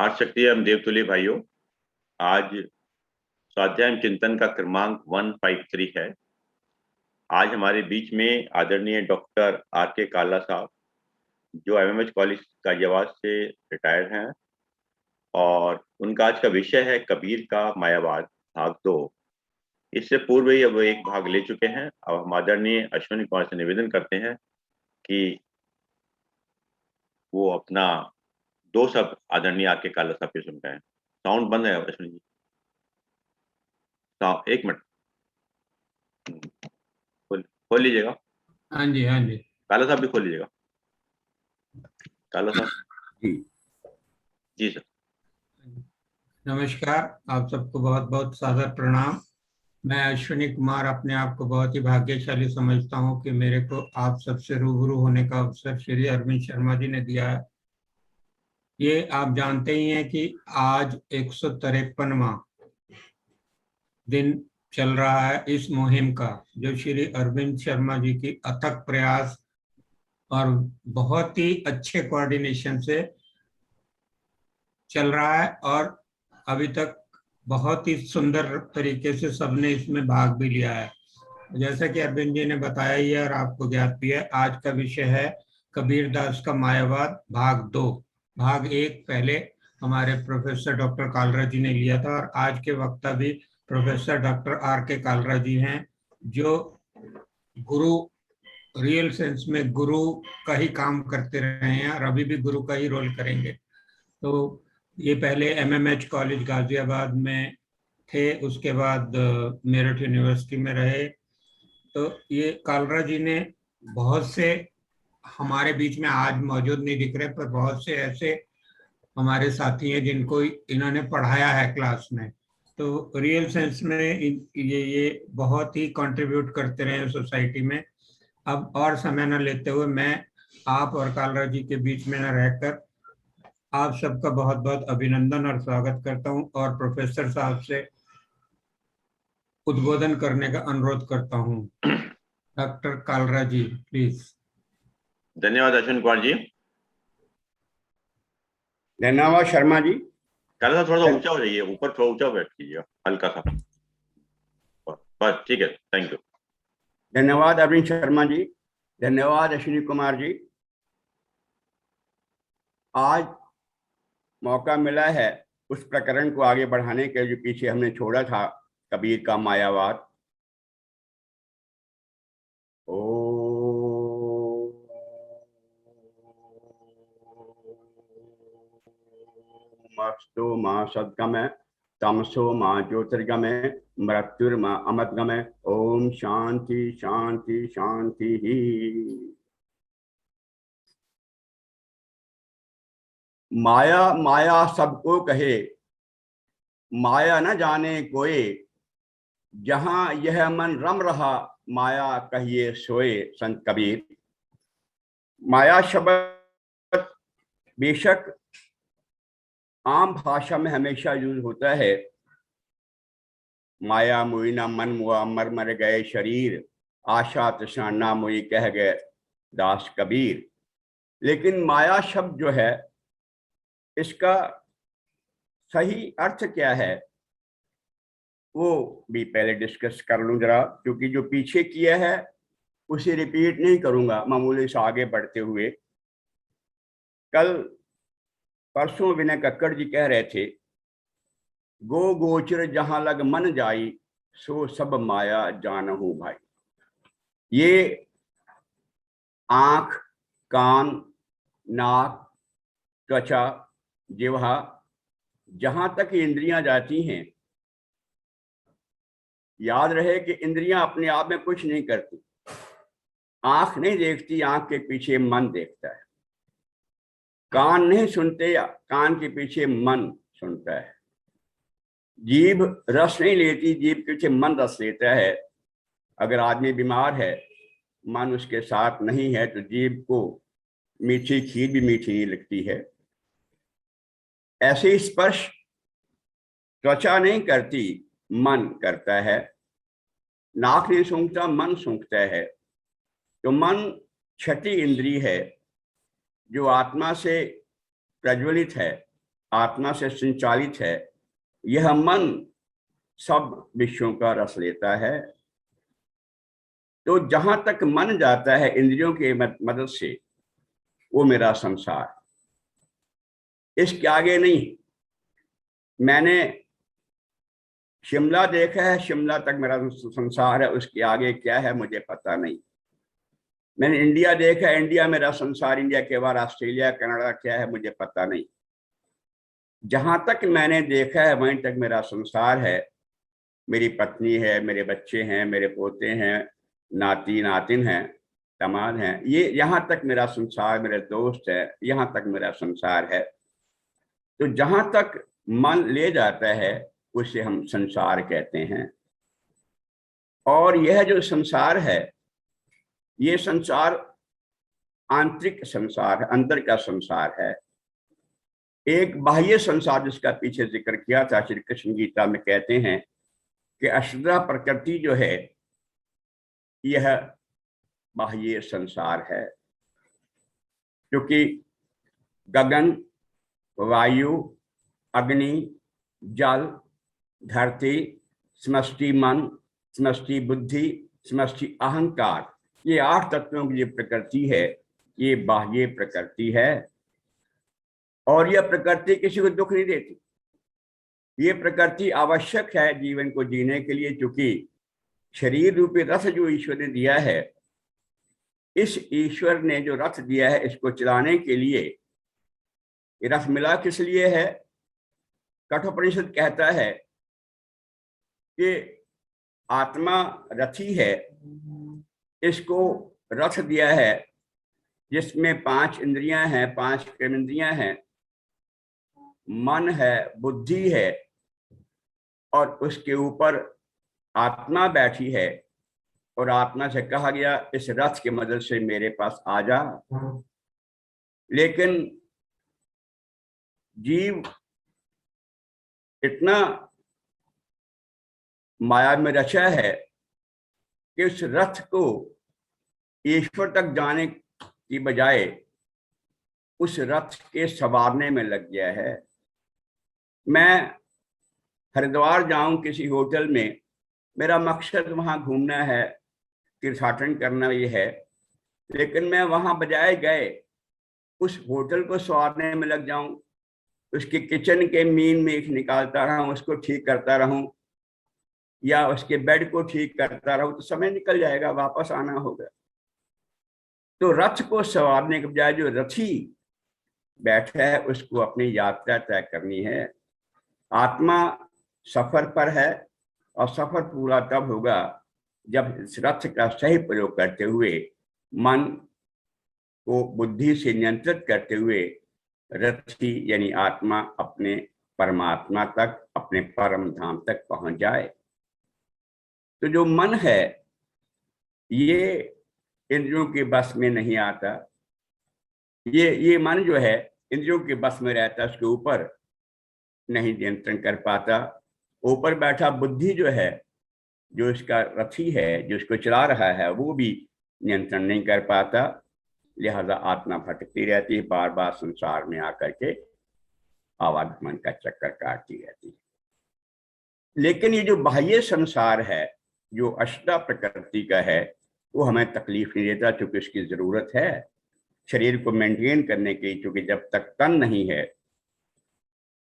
महाशक्ति एवं देवतुल्य भाइयों, आज स्वाध्याय चिंतन का क्रमांक 153 है। आज हमारे बीच में आदरणीय डॉक्टर आर के काला साहब, जो एमएमएच कॉलेज गाजियाबाद से रिटायर्ड हैं, और उनका आज का विषय है कबीर का मायावाद भाग 2। इससे पूर्व ही अब एक भाग ले चुके हैं। अब हम आदरणीय अश्विनी कुमार से निवेदन करते हैं कि वो अपना 2 शब्द आदरणीय आर के काला साहब के सुनते हैं। साउंड बंद है अश्विनी जी, एक मिनट खोल लीजिएगा। हाँ जी, हाँ जी। काला साहब भी खोल लीजिएगा। काला साहब जी सर। नमस्कार, आप सबको बहुत बहुत सादर प्रणाम। मैं अश्विनी कुमार अपने आप को बहुत ही भाग्यशाली समझता हूं कि मेरे को आप सबसे रूबरू होने का अवसर श्री अरविंद शर्मा जी ने दिया है। ये आप जानते ही हैं कि आज 153वां दिन चल रहा है इस मुहिम का, जो श्री अरविंद शर्मा जी की अथक प्रयास और बहुत ही अच्छे कोऑर्डिनेशन से चल रहा है, और अभी तक बहुत ही सुंदर तरीके से सबने इसमें भाग भी लिया है। जैसा कि अरविंद जी ने बताया ही है और आपको ज्ञात भी है, आज का विषय है कबीर दास का मायावाद भाग 2। भाग 1 पहले हमारे प्रोफेसर डॉक्टर कालरा जी ने लिया था, और आज के वक्ता भी प्रोफेसर डॉक्टर आर के कालरा जी हैं, जो गुरु, रियल सेंस में गुरु का ही काम करते रहे हैं और अभी भी गुरु का ही रोल करेंगे। तो ये पहले एमएमएच कॉलेज गाजियाबाद में थे, उसके बाद मेरठ यूनिवर्सिटी में रहे। तो ये कालरा जी ने बहुत से, हमारे बीच में आज मौजूद नहीं दिख रहे, पर बहुत से ऐसे हमारे साथी हैं जिनको इन्होंने पढ़ाया है क्लास में। तो रियल सेंस में ये बहुत ही कंट्रीब्यूट करते रहे सोसाइटी में। अब और समय न लेते हुए मैं आप और कालरा जी के बीच में न रहकर आप सबका बहुत बहुत अभिनंदन और स्वागत करता हूं, और प्रोफेसर साहब से उद्बोधन करने का अनुरोध करता हूं। Doctor Kalra ji, please. धन्यवाद अश्विन कुमार जी। धन्यवाद शर्मा जी। काला साहब थोड़ा सा ऊंचा हो जाइए, ऊपर थोड़ा ऊंचा बैठ कीजिए, हल्का सा, बस ठीक है, थैंक यू। धन्यवाद अरविंद शर्मा जी। धन्यवाद अश्विनी कुमार जी। आज मौका मिला है उस प्रकरण को आगे बढ़ाने के जो पीछे हमने छोड़ा था, कबीर का मायावाद। मस्तु मां सद्गमय तमसो मां ज्योतिर्गमय मृत्युर्मा अमृतगमय। ओम शांति शांति शांति ही। माया माया सबको कहे, माया न जाने कोई, जहां यह मन रम रहा माया कहिए सोए। संत कबीर। माया शब्द बेशक आम भाषा में हमेशा यूज होता है। माया मुई ना मन मुआ, मर मर गए शरीर, आशा तृष्णा ना मुई कह गए दास कबीर। लेकिन माया शब्द जो है, इसका सही अर्थ क्या है वो भी पहले डिस्कस कर लूं जरा, क्योंकि जो पीछे किया है उसे रिपीट नहीं करूंगा मामूली से आगे बढ़ते हुए। कल परसों विनय कक्कड़ जी कह रहे थे, गो गोचर जहां लग मन जाई, सो सब माया जानहु भाई। ये आंख, कान, नाक, त्वचा, जिह्वा, जहां तक इंद्रियां जाती हैं, याद रहे कि इंद्रियां अपने आप में कुछ नहीं करती। आंख नहीं देखती, आंख के पीछे मन देखता है। कान नहीं सुनते, कान के पीछे मन सुनता है। जीभ रस नहीं लेती, जीभ के पीछे मन रस लेता है। अगर आदमी बीमार है, मन उसके साथ नहीं है, तो जीभ को मीठी खीर भी मीठी नहीं लगती है। ऐसे स्पर्श त्वचा नहीं करती, मन करता है। नाक नहीं सूंघता, मन सूंघता है। तो मन छठी इंद्री है जो आत्मा से प्रज्वलित है, आत्मा से संचालित है, यह मन सब विषयों का रस लेता है। तो जहां तक मन जाता है इंद्रियों की मदद से, वो मेरा संसार, इसके आगे नहीं। मैंने शिमला देखा है, शिमला तक मेरा संसार है, उसके आगे क्या है मुझे पता नहीं। मैंने इंडिया देखा, इंडिया मेरा संसार, इंडिया के बाद ऑस्ट्रेलिया कनाडा क्या है मुझे पता नहीं। जहां तक मैंने देखा है वहीं तक मेरा संसार है। मेरी पत्नी है, मेरे बच्चे हैं, मेरे पोते हैं, नाती नातिन हैं, दामाद हैं, ये यहाँ तक मेरा संसार, मेरे दोस्त है, यहाँ तक मेरा संसार है। तो जहां तक मन ले जाता है उसे हम संसार कहते हैं। और यह जो संसार है, ये संसार आंतरिक संसार है, अंदर का संसार है। एक बाह्य संसार जिसका पीछे जिक्र किया था, श्री कृष्ण गीता में कहते हैं कि अष्टा प्रकृति जो है यह बाह्य संसार है, क्योंकि गगन, वायु, अग्नि, जल, धरती, समष्टि मन, समष्टि बुद्धि, समष्टि अहंकार, ये 8 तत्वों की जो प्रकृति है ये बाह्य प्रकृति है। और यह प्रकृति किसी को दुख नहीं देती। ये प्रकृति आवश्यक है जीवन को जीने के लिए, क्योंकि शरीर रूपी रथ जो ईश्वर ने दिया है, इस ईश्वर ने जो रथ दिया है इसको चलाने के लिए, ये रथ मिला किस लिए है? कठोपनिषद कहता है कि आत्मा रथी है, इसको रथ दिया है जिसमें 5 इंद्रियां हैं, 5 कर्मेंद्रियां हैं, मन है, बुद्धि है, और उसके ऊपर आत्मा बैठी है। और आत्मा से कहा गया इस रथ की मदद से मेरे पास आ जा। लेकिन जीव इतना माया में रचा है कि उस रथ को ईश्वर तक जाने की बजाय उस रथ के सवारने में लग गया है। मैं हरिद्वार जाऊं किसी होटल में, मेरा मकसद वहां घूमना है, तीर्थाटन करना ये है, लेकिन मैं वहां बजाय गए उस होटल को सवारने में लग जाऊं, उसके किचन के मीन में निकालता रहूं, उसको ठीक करता रहूं, या उसके बेड को ठीक करता रहूं, तो समय निकल जाएगा, वापस आना होगा। तो रथ को सवारने के बजाय जो रथी बैठा है उसको अपनी यात्रा तय करनी है। आत्मा सफर पर है, और सफर पूरा तब होगा जब इस रथ का सही प्रयोग करते हुए, मन को बुद्धि से नियंत्रित करते हुए रथी यानी आत्मा अपने परमात्मा तक, अपने परम धाम तक पहुंच जाए। तो जो मन है ये इंद्रियों के बस में नहीं आता। ये मन जो है इंद्रियों के बस में रहता है, उसके ऊपर नहीं नियंत्रण कर पाता। ऊपर बैठा बुद्धि जो है, जो इसका रथी है, जो इसको चला रहा है, वो भी नियंत्रण नहीं कर पाता। लिहाजा आत्मा भटकती रहती है, बार बार संसार में आकर के आवागमन का चक्कर काटती रहती है। लेकिन ये जो बाह्य संसार है, जो अष्टा प्रकृति का है, वो हमें तकलीफ नहीं देता, क्योंकि इसकी जरूरत है शरीर को मेंटेन करने की। क्योंकि जब तक तन नहीं है,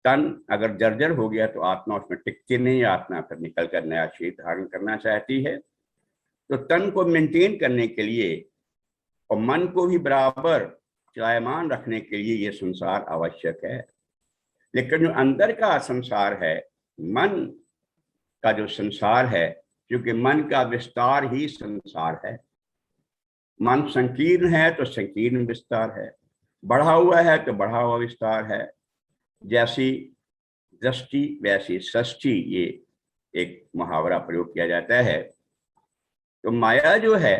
तन अगर जर्जर हो गया तो आत्मा उसमें टिकती नहीं, आत्मा फिर निकल कर नया शरीर धारण करना चाहती है। तो तन को मेंटेन करने के लिए और मन को भी बराबर चलायमान रखने के लिए ये संसार आवश्यक है। लेकिन जो अंदर का संसार है, मन का जो संसार है, क्योंकि मन का विस्तार ही संसार है। मन संकीर्ण है तो संकीर्ण विस्तार है, बढ़ा हुआ है तो बढ़ा हुआ विस्तार है। जैसी दृष्टि वैसी सृष्टि, ये एक मुहावरा प्रयोग किया जाता है। तो माया जो है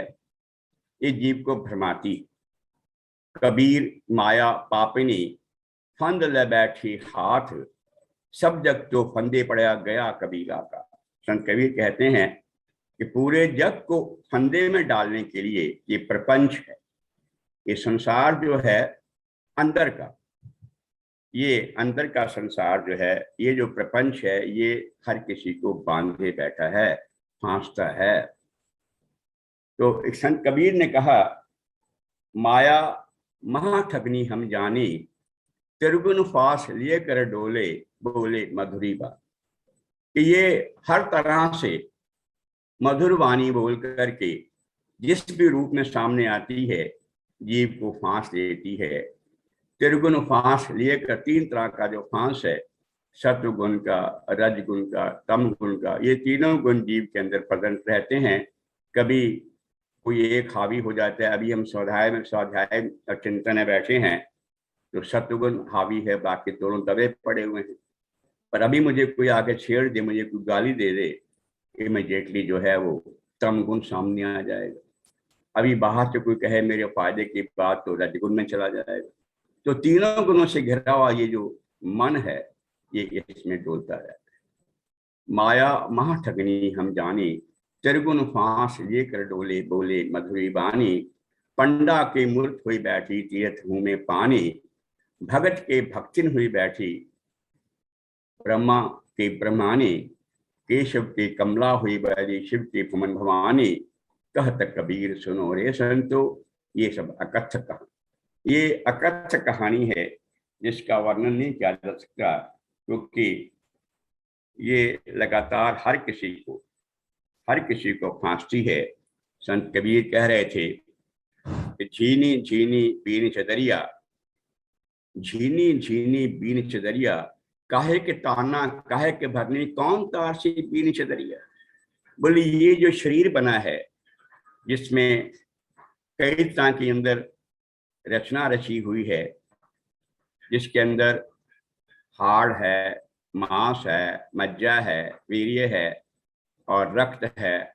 ये जीव को भ्रमाती। कबीर माया पापिनी फंद ले बैठी हाथ, सब जग तो फंदे पड़ा गया कबीरा का। संत कबीर कहते हैं कि पूरे जग को फंदे में डालने के लिए ये प्रपंच है, ये संसार जो है अंदर का, ये अंदर का संसार जो है, ये जो प्रपंच है, ये हर किसी को बांधे बैठा है, फांसता है। तो एक संत कबीर ने कहा, माया महाठगनी हम जानी, त्रिगुण फास लिए कर डोले, बोले मधुरी बात। कि ये हर तरह से मधुर वाणी बोल करके जिस भी रूप में सामने आती है, जीव को फांस लेती है। त्रिगुण फांस लिए कर, तीन तरह का जो फांस है, सत्वगुण का, रजगुण का, तम गुण का, ये तीनों गुण जीव के अंदर प्रेजेंट रहते हैं। कभी कोई एक हावी हो जाता है। अभी हम स्वाध्याय और चिंतन में बैठे हैं, तो सत्वगुण हावी है, बाकी दोनों दबे पड़े हुए हैं। पर अभी मुझे कोई आके छेड़ दे, मुझे कोई गाली दे दे, इमीडिएटली जो है वो तम गुण सामने आ जाएगा। अभी बाहर से कोई कहे मेरे फायदे की बात, तो रजगुण में चला जाएगा। तो तीनों गुणों से घिरा हुआ ये जो मन है, ये इसमें डोलता रहता है। माया महाठगनी हम जानी, त्रिगुण फांस ये कर डोले, बोले मधुरी बानी। पंडा के मूर्त हुई बैठी, तीर्थ मुँह में पानी। भगत के भक्तिन हुई बैठी, ब्रह्मा के ब्रह्मानी। केशव के कमला हुई बैठी, शिव के फुमन भवानी। कहत कबीर सुनो रे संतो। ये सब अकथक कहानी, ये अकथक कहानी है, जिसका वर्णन नहीं किया जा सकता, क्योंकि ये लगातार हर किसी को फांसती है। संत कबीर कह रहे थे कि झीनी झीनी बीन चदरिया, झीनी झीनी बीन चदरिया। काहे के ताना काहे के भरनी, कौन तार से बीन चदरिया। बोली ये जो शरीर बना है, जिसमें कई तरह के अंदर रचना रची हुई है, जिसके अंदर हाड़ है, मांस है, मज्जा है, वीर्य है और रक्त है,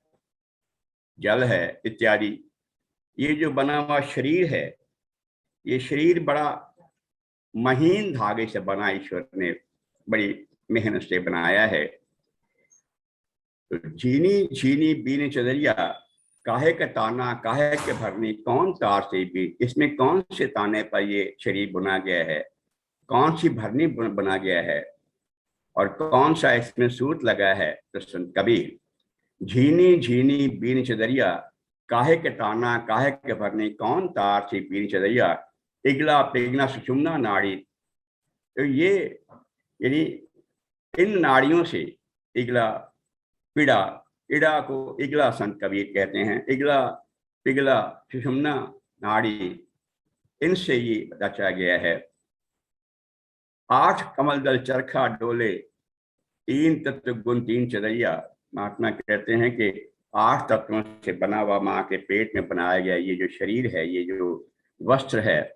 जल है इत्यादि। ये जो बना हुआ शरीर है, ये शरीर बड़ा महीन धागे से बना, ईश्वर ने बड़ी मेहनत से बनाया है। तो झीनी झीनी बीन चदरिया, काहे का ताना काहे के भरनी, कौन तार से भी। इसमें कौन से ताने पर ये शरीर बुना गया है, कौन सी भरनी बना गया है, और कौन सा इसमें सूत लगा है। तो संत कबीर, झीनी झीनी बीन चदरिया, काहे के ताना काहे के भरनी, कौन तार से बीन चदरिया। इगला पिगना सुषुम्ना नाड़ी। तो ये यानी इन नाड़ियों से इगला, पीड़ा, इड़ा को इगला संत कबीर कहते हैं। इगला पिगला सुषुम्ना नाड़ी, इनसे ये रचा गया है। 8 कमल दल चरखा डोले, 3 तत्व गुण 3 चदरिया। महात्मा कहते हैं कि 8 तत्वों से बना हुआ माँ के पेट में बनाया गया ये जो शरीर है, ये जो वस्त्र है,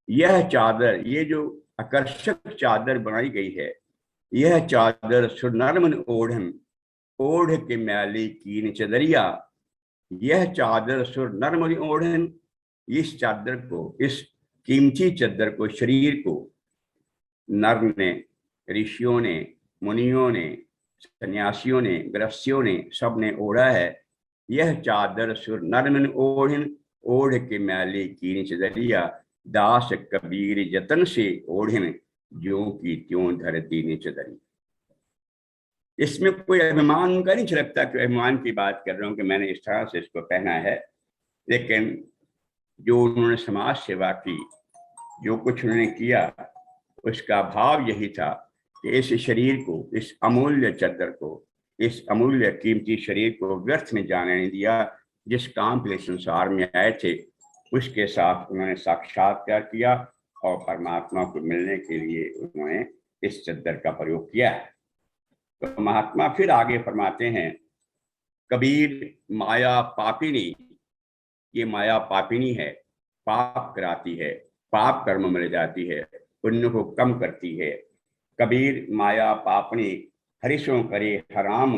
यह चादर, ये जो आकर्षक चादर बनाई गई है, यह चादर सुनर्मन ओढ़न, ओढ़ के मैली कीन चदरिया। यह चादर सुर नर्मन ओढ़न, इस चादर को, इस कीमती चादर को, शरीर को नर ने, ऋषियों ने, मुनियों ने, सन्यासियों ने, गृहस्थियों ने, सब ने ओढ़ा है। यह चादर सुर नर्मन ओढ़न, ओढ़ के मैली कीन चदरिया। दास कबीर जतन से ओढ़न, ज्यों की त्यों धरती ने चदरी। इसमें कोई अभिमान का नहीं झलकता कि अभिमान की बात कर रहा हूँ कि मैंने इस तरह से इसको पहना है, लेकिन जो उन्होंने समाज सेवा की, जो कुछ उन्होंने किया, उसका भाव यही था कि इस शरीर को, इस अमूल्य चादर को, इस अमूल्य कीमती शरीर को व्यर्थ में जाने नहीं दिया। जिस काम के लिए संसार में आए थे, उसके साथ उन्होंने साक्षात्कार किया और परमात्मा को मिलने के लिए उन्होंने इस चादर का प्रयोग किया है। तो महात्मा फिर आगे फरमाते हैं, कबीर माया पापिनी, ये माया पापिनी है, पाप कराती है, पाप कर्म में ले जाती है, पुण्य को कम करती है। कबीर माया पापनी, हरिशों करे हराम,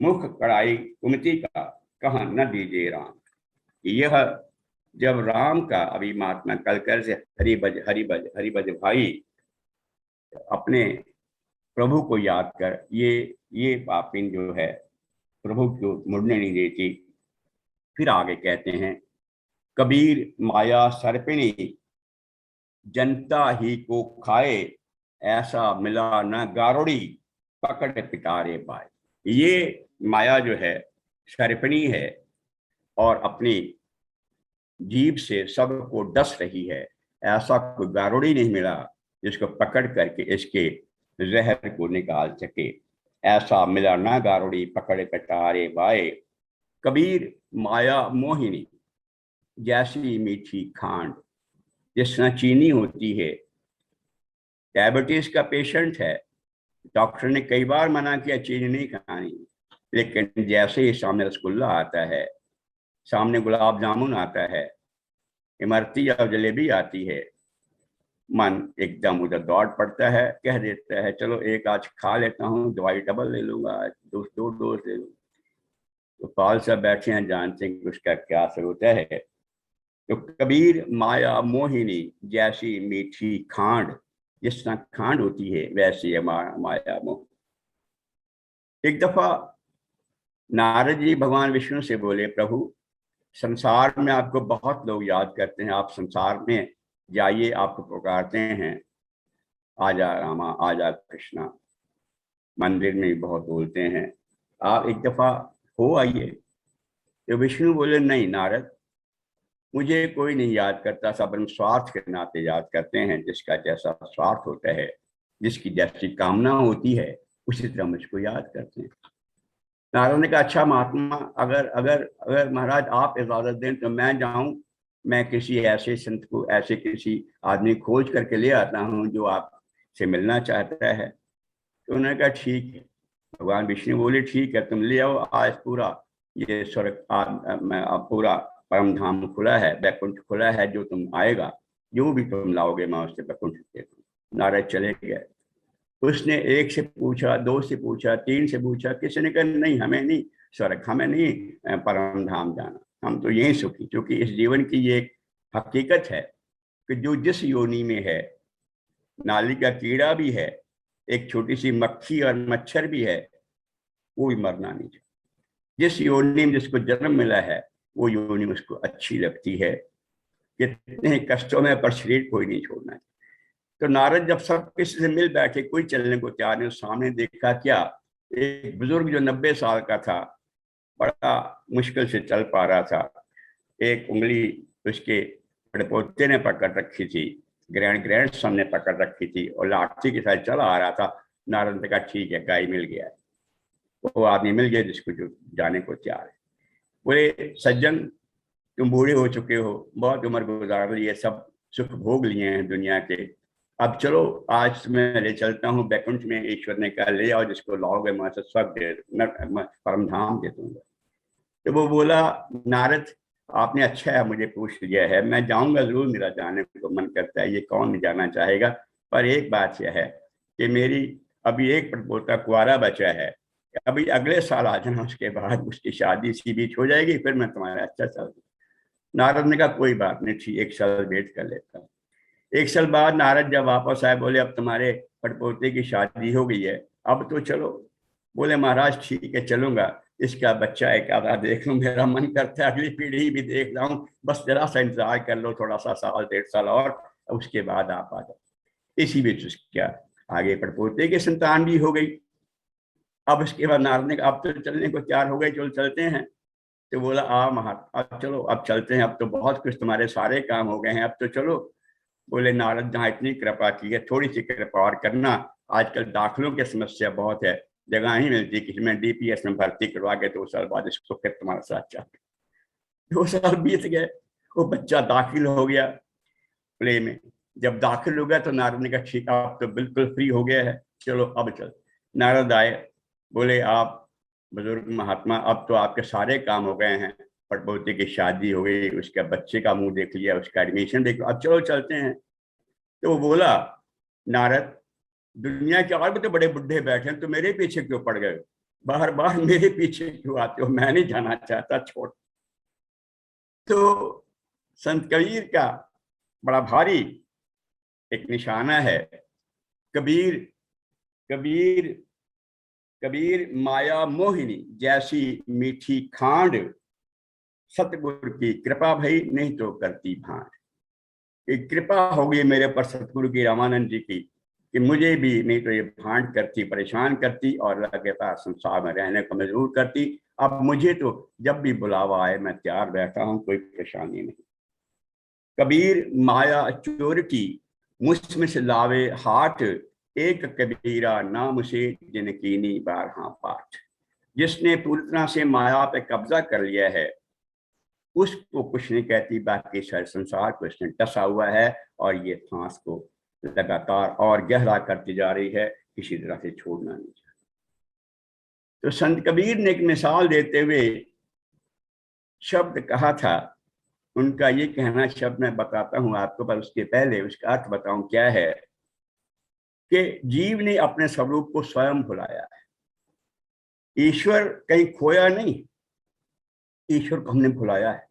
मुख कड़ाई कुमति का, कहाँ न दीजिए राम। यह जब राम का, अभी महात्मा कल कर से हरिभज भाई, अपने प्रभु को याद कर, ये पापिन जो है प्रभु को मुड़ने नहीं देती। फिर आगे कहते हैं, कबीर माया सर्पिणी, जनता ही को खाए, ऐसा मिला न गारुड़ी पकड़ पिटारे पाए। ये माया जो है सर्पणी है और अपनी जीभ से सबको डस रही है। ऐसा कोई गारुड़ी नहीं मिला जिसको पकड़ करके इसके जहर को निकाल सके। ऐसा मिला ना गारुड़ी पकड़ पिटारे बाए। कबीर माया मोहिनी जैसी मीठी खांड। जिसमें चीनी होती है, डायबिटीज का पेशेंट है, डॉक्टर ने कई बार मना किया चीनी नहीं खानी, लेकिन जैसे ही सामने रसगुल्ला आता है, सामने गुलाब जामुन आता है, इमरती या जलेबी आती है, मन एकदम उधर दौड़ पड़ता है, कह देता है चलो एक आज खा लेता हूँ, दवाई डबल ले लूंगा, दो डोज ले लूंगा। तो पाल साहब बैठे हैं, जानते हैं कि उसका क्या असर होता है। तो कबीर माया मोहिनी जैसी मीठी खांड। जिस तरह खांड होती है वैसी है माया मोह। एक दफा नारद जी भगवान विष्णु से बोले, प्रभु संसार में आपको बहुत लोग याद करते हैं, आप संसार में जाइए, आपको पुकारते हैं, आजा रामा आजा कृष्णा, मंदिर में बहुत बोलते हैं, आप एक दफा हो आइए। तो विष्णु बोले, नहीं नारद, मुझे कोई नहीं याद करता, सब हम स्वार्थ के नाते याद करते हैं। जिसका जैसा स्वार्थ होता है, जिसकी जैसी कामना होती है, उसी तरह मुझको याद करते हैं। नारद ने कहा, अच्छा महात्मा, अगर अगर अगर महाराज आप इजाजत दें तो मैं जाऊं, मैं किसी ऐसे संत को, ऐसे किसी आदमी खोज करके ले आता हूं जो आपसे मिलना चाहता है। तो उन्होंने कहा ठीक है। भगवान विष्णु बोले, ठीक है, तुम ले आओ, आज पूरा ये स्वर्ग पूरा परम धाम खुला है, बैकुंठ खुला है, जो तुम आएगा, जो भी तुम लाओगे मैं उससे बैकुंठ दे दूं। नारद चले गए। उसने एक से पूछा, दो से पूछा, तीन से पूछा, किसी ने कहा नहीं, हमें नहीं स्वर्ग, हमें नहीं परम धाम जाना, हम तो यही सुखी। क्योंकि इस जीवन की ये एक हकीकत है कि जो जिस योनि में है, नाली का कीड़ा भी है, एक छोटी सी मक्खी और मच्छर भी है, वो भी मरना नहीं चाहिए। जिस योनि में जिसको जन्म मिला है, वो योनि उसको अच्छी लगती है। कितने कष्टों में, पर शरीर कोई नहीं छोड़ना चाहिए। तो नारद जब सब किसी से मिल बैठे, कोई चलने को तैयार नहीं, सामने देखा क्या, एक बुजुर्ग जो 90 साल का था, बड़ा मुश्किल से चल पा रहा था, एक उंगली उसके पड़पोते ने पकड़ रखी थी, ग्रैंड सन ने पकड़ रखी थी, और लाठी के साथ चला आ रहा था। नारद ने कहा ठीक है, गाय मिल गया है, वो आदमी मिल गया जिसको जो जाने को तैयार है। बोले, सज्जन तुम बूढ़े हो चुके हो, बहुत उम्र गुजार ली है, सब सुख भोग लिए हैं दुनिया के, अब चलो आज मैं ले चलता हूँ बैकुंठ में। ईश्वर ने कहा ले आओ, जिसको लाओगे मैं तो स्वर्ग दे, मैं परम धाम दे दूंगा। तो वो बोला, नारद आपने अच्छा है मुझे पूछ लिया है, मैं जाऊंगा जरूर, मेरा जाने को मन करता है, ये कौन नहीं जाना चाहेगा। पर एक बात यह है कि मेरी अभी एक पोता कुआरा बचा है, अभी अगले साल आ जाना, उसके बाद उसकी शादी इसी बीच हो जाएगी, फिर मैं तुम्हारा अच्छा साल। नारद ने कहा कोई बात नहीं, ठीक, एक साल वेट कर लेता हूँ। एक साल बाद नारद जब वापस आए, बोले अब तुम्हारे पड़पोते की शादी हो गई है, अब तो चलो। बोले महाराज ठीक है चलूंगा, इसका बच्चा एक आधा देख लूं, मेरा मन करता है अगली पीढ़ी भी देख रहा हूँ, बस जरा सा इंतजार कर लो, थोड़ा सा साल 1.5 साल और, उसके बाद आप आ जाओ। इसी बीच उसका आगे पड़पोते की संतान भी हो गई। अब उसके बाद नारद ने कहा अब तो चलने को तैयार हो गए, चलो चलते हैं। तो बोला अब चलो, अब चलते हैं, अब तो बहुत कुछ तुम्हारे सारे काम हो गए हैं, अब तो चलो। बोले नारद जहाँ इतनी कृपा की है, थोड़ी सी कृपा और करना, आजकल दाखिलों की समस्या बहुत है, जगह नहीं मिलती, किसी में डीपीएस में भर्ती करवा के 2 साल बाद इसको फिर तुम्हारा साथ चाहते। 2 साल बीत गए, वो बच्चा दाखिल हो गया प्ले में। जब दाखिल हो गया तो नारद ने कहा ठीक, आप तो बिल्कुल फ्री हो गया है, चलो अब चल। नारद आए, बोले आप बुजुर्ग महात्मा, अब तो आपके सारे काम हो गए हैं, पड़पोते की शादी हो गई, उसके बच्चे का मुंह देख लिया, उसका एडमिशन देख लिया, अब चलो चलते हैं। तो वो बोला, नारद दुनिया के और भी तो बड़े बुढ़े बैठे हैं, तो मेरे पीछे क्यों पड़ गए, बार बार मेरे पीछे क्यों आते हो, मैं नहीं जाना चाहता, छोड़। तो संत कबीर का बड़ा भारी एक निशाना है, कबीर कबीर कबीर माया मोहिनी जैसी मीठी खांड, सतगुरु की कृपा भई नहीं तो करती भांड। कृपा होगी मेरे पर सतगुरु की, रामानंद जी की, कि मुझे भी नहीं तो ये भांट करती, परेशान करती और लगातार संसार में रहने को मजबूर करती। अब मुझे तो जब भी बुलावा आए मैं तैयार बैठा हूं, कोई परेशानी नहीं। कबीर माया चोर की मुझमें से लावे हाट, एक कबीरा नाम से जिनकीनी बारहा पाठ। जिसने पूरी तरह से माया पे कब्जा कर लिया है उसको कुछ नहीं कहती, बाकी सारे संसार को इसने टसा हुआ है और ये फांस को लगातार और गहरा करती जा रही है, किसी तरह से छोड़ना नहीं चाहती। तो संत कबीर ने एक मिसाल देते हुए शब्द कहा था, उनका ये कहना शब्द मैं बताता हूं आपको, पर उसके पहले उसका अर्थ बताऊं क्या है कि जीव ने अपने स्वरूप को स्वयं भुलाया है। ईश्वर कहीं खोया नहीं, ईश्वर को हमने भुलाया है।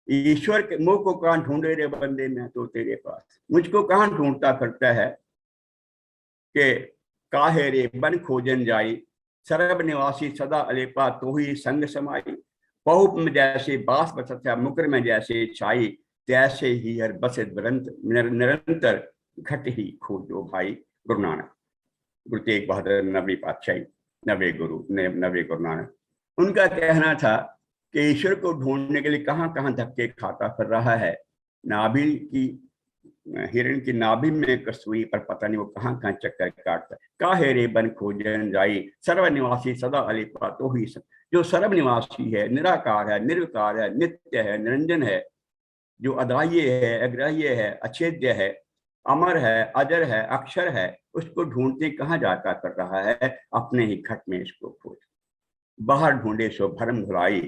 ईश्वर के मुंह को कहां ढूंढे रे बंदे, मैं तो तेरे पास, मुझको कहां ढूंढता करता है कि काहे रे बन खोजन जाई, सरब निवासी सदा अलेपा तो ही संग समाई। पहुप में जैसे बास बसता मुकर में जैसे छाई, तैसे ही हर बसत निरंतर घट ही खोजो भाई। गुरु नानक, गुरु तेग बहादुर नबी पातशाही, नवे गुरु नानक, उनका कहना था कि ईश्वर को ढूंढने के लिए कहां कहां धक्के खाता फिर रहा है। नाभि की, हिरण की नाभि में कसूरी, पर पता नहीं वो कहां कहां चक्कर काटता है। काहे रे बन खोजन जाई, सर्वनिवासी सदा अलिपा तो ही। जो सर्वनिवासी है, निराकार है, निर्विकार है, नित्य है, निरंजन है, जो अदाह्य है, अग्राह्य है, अछेद्य है, अमर है, अजर है, अक्षर है, उसको ढूंढते कहां जाता कर रहा है, अपने ही घट में इसको खोज। बाहर ढूंढे सो भरम भुलाई,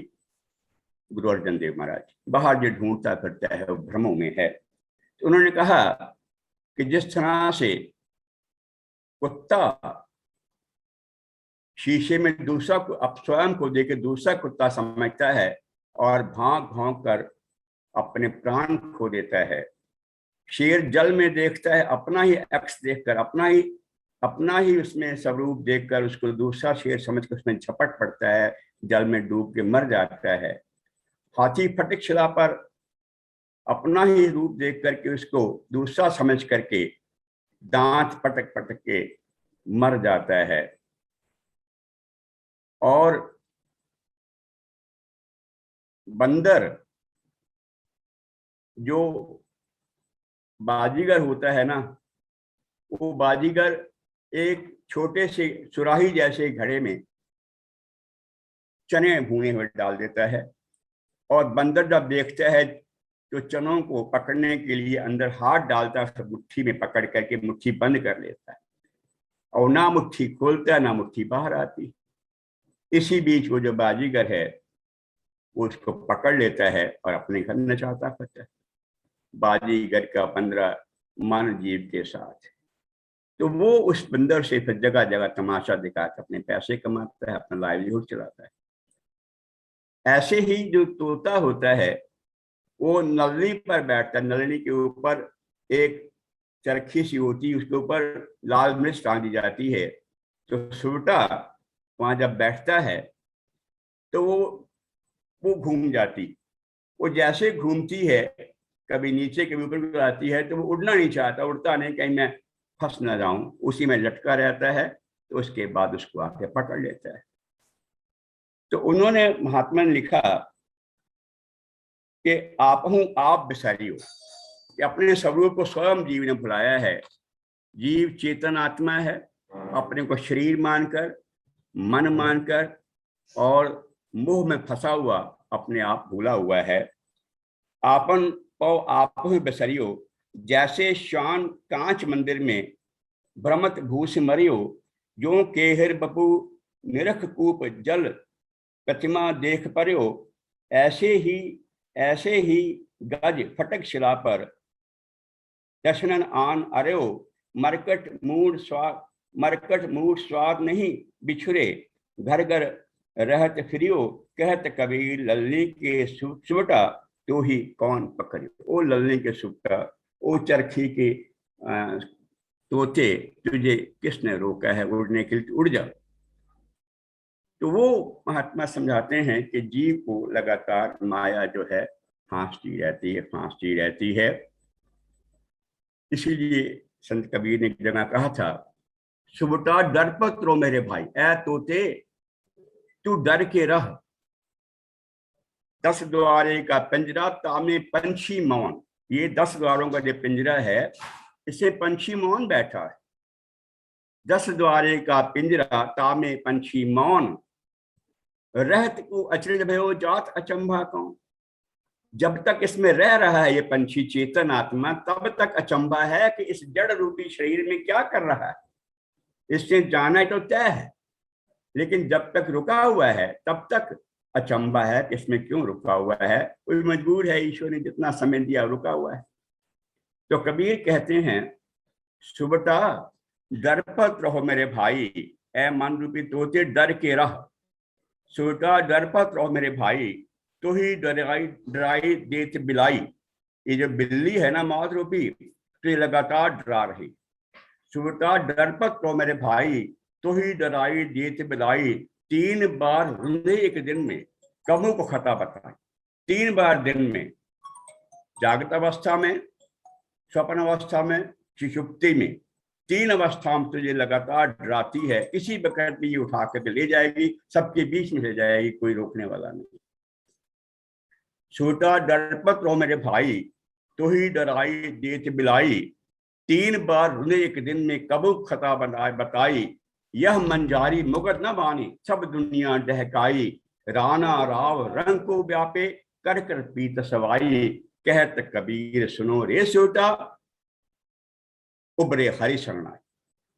गुरु अर्जन देव महाराज। बाहर जो ढूंढता फिरता है वो भ्रमों में है। तो उन्होंने कहा कि जिस तरह से कुत्ता शीशे में दूसरा को, अब स्वयं को देखे दूसरा कुत्ता समझता है और भाग भाग कर अपने प्राण खो देता है। शेर जल में देखता है अपना ही अक्स देखकर, अपना ही उसमें स्वरूप देखकर उसको दूसरा शेर समझकर उसमें झपट पड़ता है, जल में डूब के मर जाता है। हाथी फटिक शिला पर अपना ही रूप देख करके उसको दूसरा समझ करके दांत पटक पटक के मर जाता है। और बंदर जो बाजीगर होता है ना, वो बाजीगर एक छोटे से सुराही जैसे घड़े में चने भुने हुए डाल देता है, और बंदर जब देखता है तो चनों को पकड़ने के लिए अंदर हाथ डालता है, सब मुट्ठी में पकड़ करके मुट्ठी बंद कर लेता है, और ना मुट्ठी खोलता है ना मुट्ठी बाहर आती। इसी बीच वो जो बाजीगर है वो उसको पकड़ लेता है और अपने घर नचाता करता है। बाजीगर का 15 मन जीव के साथ। तो वो उस बंदर से फिर जगह जगह तमाशा दिखाकर अपने पैसे कमाता है, अपना लाइवलीहुड चलाता है। ऐसे ही जो तोता होता है वो नलनी पर बैठता है, नलनी के ऊपर एक चरखी सी होती है, उसके ऊपर लाल मिर्च टांग दी जाती है। तो सुरटा वहां जब बैठता है तो वो घूम जाती, वो जैसे घूमती है कभी नीचे कभी ऊपर आती है, तो वो उड़ना नहीं चाहता, उड़ता नहीं, कहीं मैं फंस ना जाऊं, उसी में लटका रहता है। तो उसके बाद उसको आके पकड़ लेता है। तो उन्होंने, महात्मा ने लिखा कि आप हूं आप बिसारियो, कि अपने स्वरूप को स्वयं जीव ने भुलाया है। जीव चेतन आत्मा है, अपने को शरीर मानकर, मन मानकर और मोह में फंसा हुआ अपने आप भूला हुआ है। आपन पौ आप ही बसरियो, जैसे शान कांच मंदिर में भ्रमत भूस मरियो, जो केहर बपू निरख कूप जल प्रतिमा देख परियो, ऐसे ही गज फटक शिला पर दशनन आन अरयो, मरकट मूड स्वाद नहीं बिछुरे, घर घर रहत फिरियो, कहत कबीर लल्ली के सुबटा तो ही कौन पकड़ियो। ओ लल्ली के सुबटा, ओ चरखी के तोते, तुझे किसने रोका है उड़ने के लिए, उड़ जा। तो वो महात्मा समझाते हैं कि जीव को लगातार माया जो है फांसती रहती है। इसीलिए संत कबीर ने एक जगह कहा था, सुबटा डरपत रो मेरे भाई, ऐ तोते तू डर के रह, 10 द्वारे का पिंजरा तामे पंछी मौन। ये 10 द्वारों का जो पिंजरा है, इसे पंछी मौन बैठा है। 10 द्वारे का पिंजरा तामे पंछी मौन, रहत को अचरज भयो जात अचंभा कौन। जब तक इसमें रह रहा है ये पंछी चेतन आत्मा, तब तक अचंभा है कि इस जड़ रूपी शरीर में क्या कर रहा है, इससे जाना तो तय है। लेकिन जब तक रुका हुआ है तब तक अचंभा है कि इसमें क्यों रुका हुआ है, कोई मजबूर है, ईश्वर ने जितना समय दिया रुका हुआ है। तो कबीर कहते हैं, सुबटा डरपत रहो मेरे भाई, ऐ मन रूपी तोते डर के रह। सुबटा डरपत रहो मेरे भाई, तो ही डराई देत बिलाई। ये जो बिल्ली है ना मौत रूपी, तो ये लगातार डरा रही। सुबटा डरपत रहो मेरे भाई, तो ही डराई देत बिलाई। 3 बार रुंधे एक दिन में, कबू को खता बताए। 3 बार दिन में, जागृत अवस्था में, स्वप्न अवस्था में, सुषुप्ति में, 3 अवस्थाओं में तुझे लगातार डराती है। किसी वक्त भी ये उठा कर ले जाएगी, सबके बीच में ले जाएगी, कोई रोकने वाला नहीं। छोटा डरपत रहो मेरे भाई, तो ही डराई देत बिलाई। 3 बार रुने एक दिन में, कबू खता बताई। यह मंजारी मुगत न बानी, सब दुनिया डहकाई। राना राव रंग को व्यापे, कर कर पीत सवाई। कहत कबीर सुनो रे सोटा, उबरे हरि शरणाई।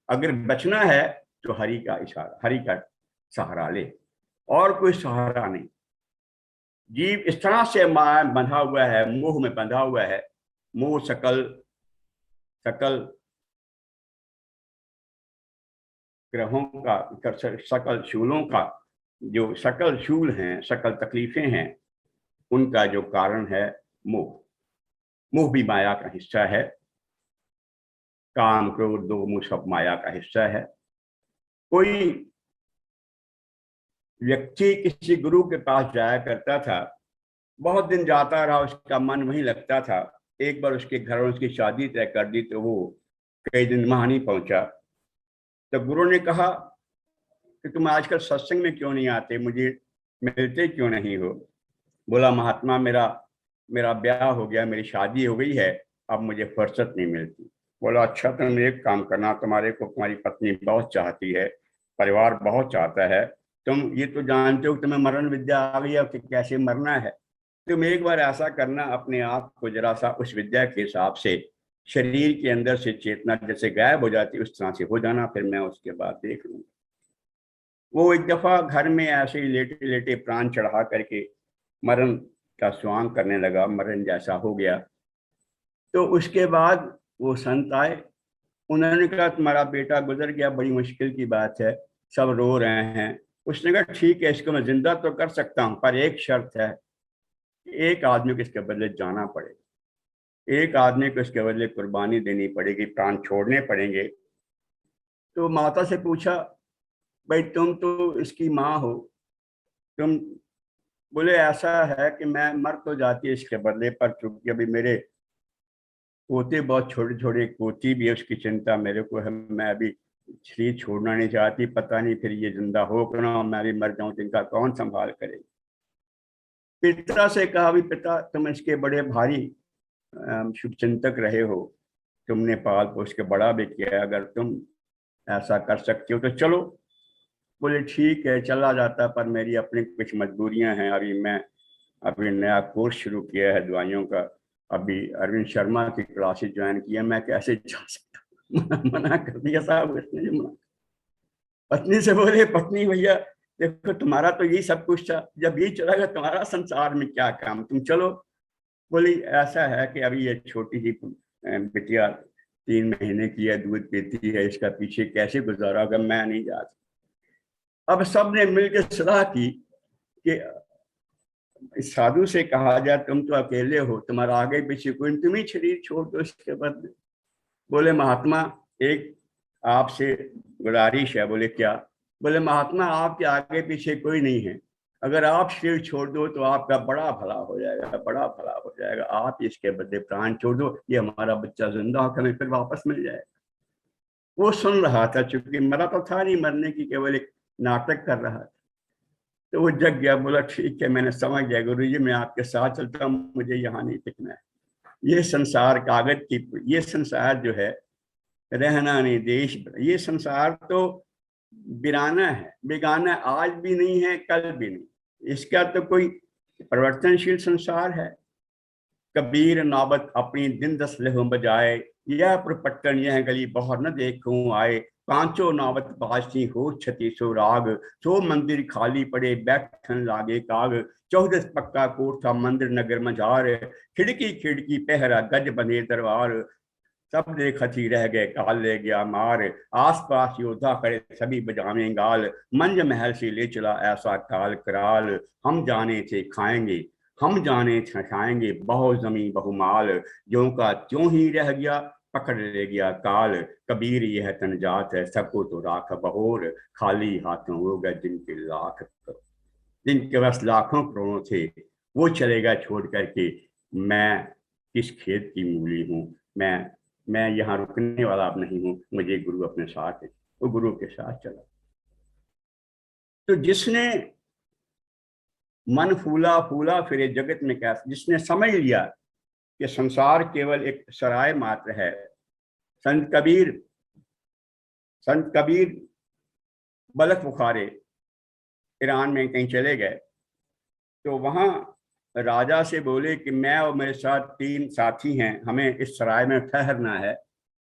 अगर बचना है तो हरि का इशारा, हरि का सहारा ले, और कोई सहारा नहीं। जीव इस तरह से माया बंधा हुआ है, मोह में बंधा हुआ है। मोह सकल ग्रहों का, सकल शूलों का, जो सकल शूल हैं, सकल तकलीफें हैं, उनका जो कारण है मोह। मोह भी माया का हिस्सा है। काम क्रोध दो मोह सब माया का हिस्सा है। कोई व्यक्ति किसी गुरु के पास जाया करता था, बहुत दिन जाता रहा, उसका मन वहीं लगता था। एक बार उसके घर में उसकी शादी तय कर दी, तो वो कई दिन वहां नहीं पहुंचा। तो गुरु ने कहा कि तुम आजकल सत्संग में क्यों नहीं आते, मुझे मिलते क्यों नहीं हो। बोला, महात्मा मेरा ब्याह हो गया, मेरी शादी हो गई है, अब मुझे फुर्सत नहीं मिलती। बोला, अच्छा तुम एक काम करना, तुम्हारी पत्नी बहुत चाहती है, परिवार बहुत चाहता है, तुम ये तो जानते हो तुम्हें मरण विद्या आ गई है कि कैसे मरना है। तुम एक बार ऐसा करना, अपने आप को जरा सा उस विद्या के हिसाब से शरीर के अंदर से चेतना जैसे गायब हो जाती, उस तरह से हो जाना, फिर मैं उसके बाद देख लूंगा। वो एक दफा घर में ऐसे ही लेटे लेटे प्राण चढ़ा करके मरण का स्वांग करने लगा, मरण जैसा हो गया। तो उसके बाद वो संत आए, उन्होंने कहा तुम्हारा बेटा गुजर गया, बड़ी मुश्किल की बात है, सब रो रहे हैं। उसने कहा ठीक है, इसको मैं जिंदा तो कर सकता हूँ, पर एक शर्त है, एक आदमी को इसके बदले जाना पड़ेगा, एक आदमी को इसके बदले कुर्बानी देनी पड़ेगी, प्राण छोड़ने पड़ेंगे। तो माता से पूछा, भाई तुम तो इसकी माँ हो, तुम। बोले, ऐसा है कि मैं मर तो जाती है इसके बदले, पर चूंकि अभी मेरे पोते बहुत छोटे छोटे, पोती भी है, उसकी चिंता मेरे को है, मैं अभी शरीर छोड़ना नहीं चाहती, पता नहीं फिर ये जिंदा हो कि ना, मैं भी मर जाऊं तो इनका कौन संभाल करे। पिता से कहा, भी पिता तुम इसके बड़े भारी शुभचिंतक रहे हो, तुमने पाल पोस के बड़ा भी किया, अगर तुम ऐसा कर सकते हो तो चलो। बोले ठीक है, चला जाता, पर मेरी अपनी कुछ मजबूरियां हैं। अभी नया कोर्स शुरू किया है दवाइयों का, अभी अरविंद शर्मा की क्लासेस ज्वाइन किया, मैं कैसे जा सकता। मना कर दिया साहब इसने। पत्नी से बोले, पत्नी भैया देखो तुम्हारा तो यही सब कुछ था, जब ये चला गया तुम्हारा संसार में क्या काम, तुम चलो। बोली, ऐसा है कि अभी ये छोटी सी बिटिया 3 महीने की है, दूध पीती है, इसका पीछे कैसे गुजारा होगा, मैं नहीं जा सकता। अब सब ने मिलकर सलाह की कि इस साधु से कहा जाए, तुम तो अकेले हो, तुम्हारा आगे पीछे कोई, तुम ही शरीर छोड़ दो इसके बदले। बोले, महात्मा एक आपसे गुजारिश है। बोले, क्या? बोले, महात्मा आपके आगे पीछे कोई नहीं है, अगर आप शरीर छोड़ दो तो आपका बड़ा भला हो जाएगा, बड़ा भला हो जाएगा। आप इसके बदले प्राण छोड़ दो, ये हमारा बच्चा जिंदा होकर हमें फिर वापस मिल जाएगा। वो सुन रहा था, चूंकि मरा तो था नहीं, मरने की केवल एक नाटक कर रहा था। तो वो जग गया, बोला ठीक है मैंने समझ गया गुरुजी, मैं आपके साथ चलता हूँ, मुझे यहाँ नहीं टिकना है। ये संसार कागज की, ये संसार जो है रहना नहीं देश, ये संसार तो बिराना है, बेगाना, आज भी नहीं है कल भी नहीं, इसका तो कोई परिवर्तनशील संसार है। कबीर नौबत अपनी दिन दस लहू बजाए, यह पुरपट्टन यह गली बहुर न देखूं आए। पांचों नौबत बासी हो छती सो राग, सो मंदिर खाली पड़े बैठन लागे काग। चौदस पक्का कोठा मंदिर नगर मजार, खिड़की खिड़की पहरा गज बने दरबार। सब देखती रह गए काल ले गया मार, आस पास योद्धा करे सभी बजावे गाल। मंज महल से ले चला ऐसा काल कराल, हम जाने थे खाएंगे हम जाने थे खाएंगे, बहु जमी बहुमाल। ज्यों का त्यों ही रह गया पकड़ ले गया काल। कबीर यह तन जात है सबको तो राख बहोर, खाली हाथों हो गए जिनके लाख करोड़। जिनके पास लाखों करोड़ों थे वो चलेगा छोड़ करके, मैं किस खेत की मूली हूँ, मैं यहाँ रुकने वाला अब नहीं हूँ, मुझे गुरु अपने साथ है। वो गुरु के साथ चला। तो जिसने मन फूला फूला फिरे जगत में क्या, जिसने समझ लिया कि संसार केवल एक सराय मात्र है। संत कबीर बलख बुखारे ईरान में कहीं चले गए, तो वहां राजा से बोले कि मैं और मेरे साथ 3 साथी हैं, हमें इस सराय में ठहरना है।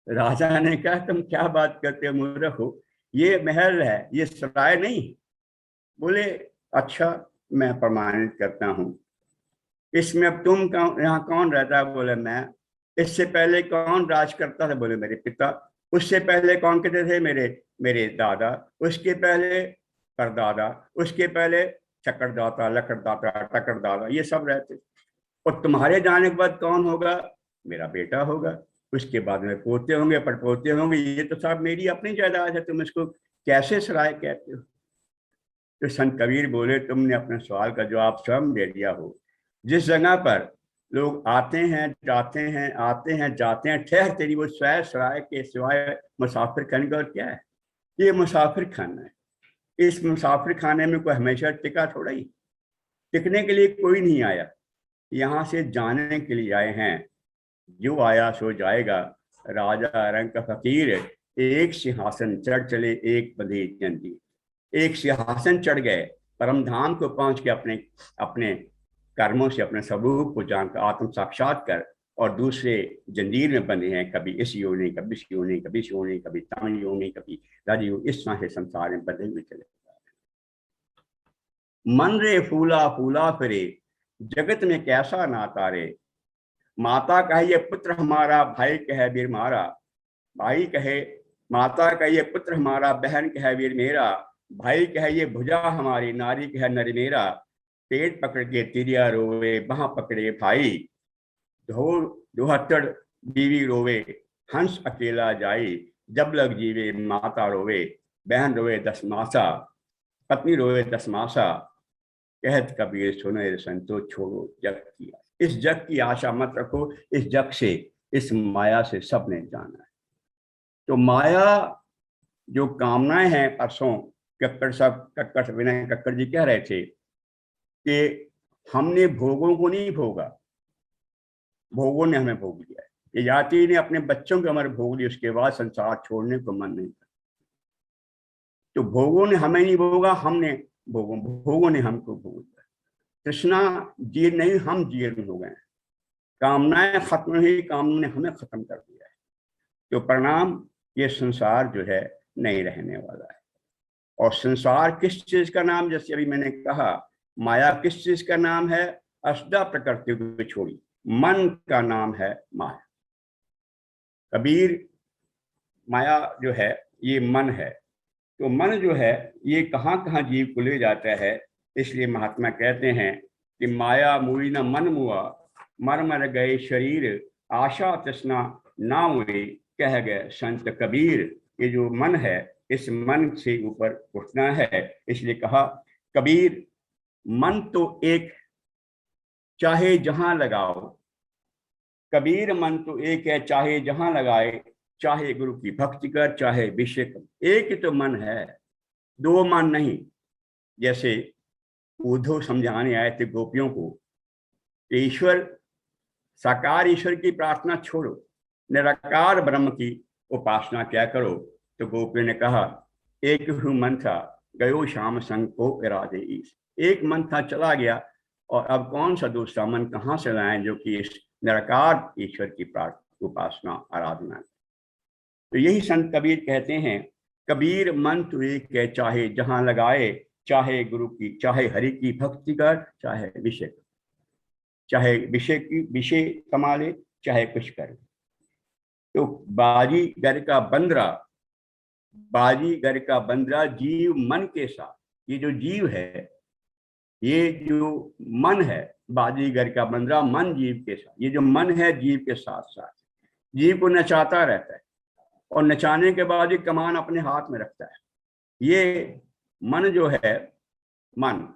राजा ने कहा तुम क्या बात करते हो मूर्ख हो, ये महल है, ये सराय नहीं। बोले अच्छा मैं प्रमाणित करता हूँ, इसमें अब तुम यहाँ कौन रहता है? बोले मैं। इससे पहले कौन राज करता था? बोले मेरे पिता। उससे पहले कौन कहते थे? मेरे दादा। उसके पहले परदादा, उसके पहले चक्करदाता, लकड़दाता, टकरदाता, ये सब रहते। और तुम्हारे जाने के बाद कौन होगा? मेरा बेटा होगा, उसके बाद में पोते होंगे, पड़पोते होंगे, ये तो सब मेरी अपनी जायदाद है, तुम इसको कैसे सराय कहते हो? तो संत कबीर बोले तुमने अपने सवाल का जवाब स्वयं दे दिया हो। जिस जगह पर लोग आते हैं जाते हैं, आते हैं जाते हैं, ठहर तेरी वो स्वयं सराय के सिवाय मुसाफिर खाने का और क्या है? ये मुसाफिर खाना है। इस मुसाफिर खाने में कोई हमेशा टिका थोड़ा ही, टिकने के लिए कोई नहीं आया, यहाँ से जाने के लिए आए हैं। जो आया सो जाएगा, राजा रंग का फकीर, एक सिंहासन चढ़ चले एक बंधी जंजीर। एक सिंहासन चढ़ गए, परम धाम को पहुंच के अपने कर्मों से अपने स्वरूप को जानकर आत्म साक्षात कर, और दूसरे जंजीर में बंधे हैं, कभी इस योनि, कभी इस योनि, कभी इस योनि, कभी तम योनि, कभी राजयोग, इस तरह से संसार में बंधे हुए चले। मन रे फूला फूला फिरे जगत में कैसा नाता रे। माता कहे ये पुत्र हमारा, भाई कहे वीर मारा। भाई कहे, माता कहे ये पुत्र हमारा, बहन कहे वीर मेरा। भाई कहे ये भुजा हमारी, नारी कहे नर मेरा। पेट पकड़ के तिरिया रोवे, बाह पकड़े भाई। दोहत्तर बीवी रोवे, हंस अकेला जाई। जब लग जीवे माता रोवे, बहन रोवे 10 मासा। पत्नी रोवे 10 मासा। कहत कबीर सुने संतो, छोड़ो जग की, इस जग की आशा मत रखो। इस जग से, इस माया से सबने जाना है। तो माया जो कामनाएं हैं, परसों कक्कड़ विनय कक्कड़ जी कह रहे थे कि हमने भोगों को नहीं भोगा, भोगों ने हमें भोग लिया है। ये जाति ने अपने बच्चों की उम्र भोग ली, उसके बाद संसार छोड़ने को मन नहीं था। तो भोगों ने हमें नहीं भोगा, हमने भोगों ने हमको भोग लिया। कृष्णा जीर्ण नहीं, हम जीर्ण हो गए। कामनाएं खत्म हुई, कामों ने हमें खत्म कर दिया है। तो परिणाम, ये संसार जो है नहीं रहने वाला है। और संसार किस चीज का नाम? जैसे अभी मैंने कहा, माया किस चीज का नाम है? असदा प्रकृति को छोड़ी, मन का नाम है माया। कबीर, माया जो है ये मन है। तो मन जो है ये कहाँ कहाँ जीव को ले जाता है। इसलिए महात्मा कहते हैं कि माया मूई न मन मुआ, मर मर गए शरीर। आशा तृष्णा ना हुई, कह गए संत कबीर। ये जो मन है, इस मन से ऊपर उठना है। इसलिए कहा कबीर, मन तो एक चाहे जहां लगाओ। कबीर मन तो एक है चाहे जहां लगाए। चाहे गुरु की भक्ति कर, चाहे विषय कर। एक ही तो मन है, दो मन नहीं। जैसे उद्धव समझाने आए थे गोपियों को, ईश्वर, साकार ईश्वर की प्रार्थना छोड़ो, निराकार ब्रह्म की उपासना क्या करो। तो गोपियों ने कहा, एक ही मन था गयो श्याम संग को इरादे ईश। एक मन था, चला गया, और अब कौन सा दूसरा मन कहाँ से लाएं जो कि इस निराकार ईश्वर की उपासना आराधना। तो यही संत कबीर कहते हैं, कबीर मन तू एक है, चाहे जहां लगाए, चाहे गुरु की, चाहे हरि की भक्ति कर, चाहे विषय, चाहे विषय कमा ले, चाहे कुछ कर। तो बाजीगर का बंदरा, बाजीगर का बंदरा जीव मन के साथ, ये जो जीव है, ये जो मन है, बाजीगर का बंदरा मन जीव के साथ, ये जो मन है जीव के साथ साथ जीव को नचाता रहता है, और नचाने के बाद ये कमान अपने हाथ में रखता है। ये मन जो है, मन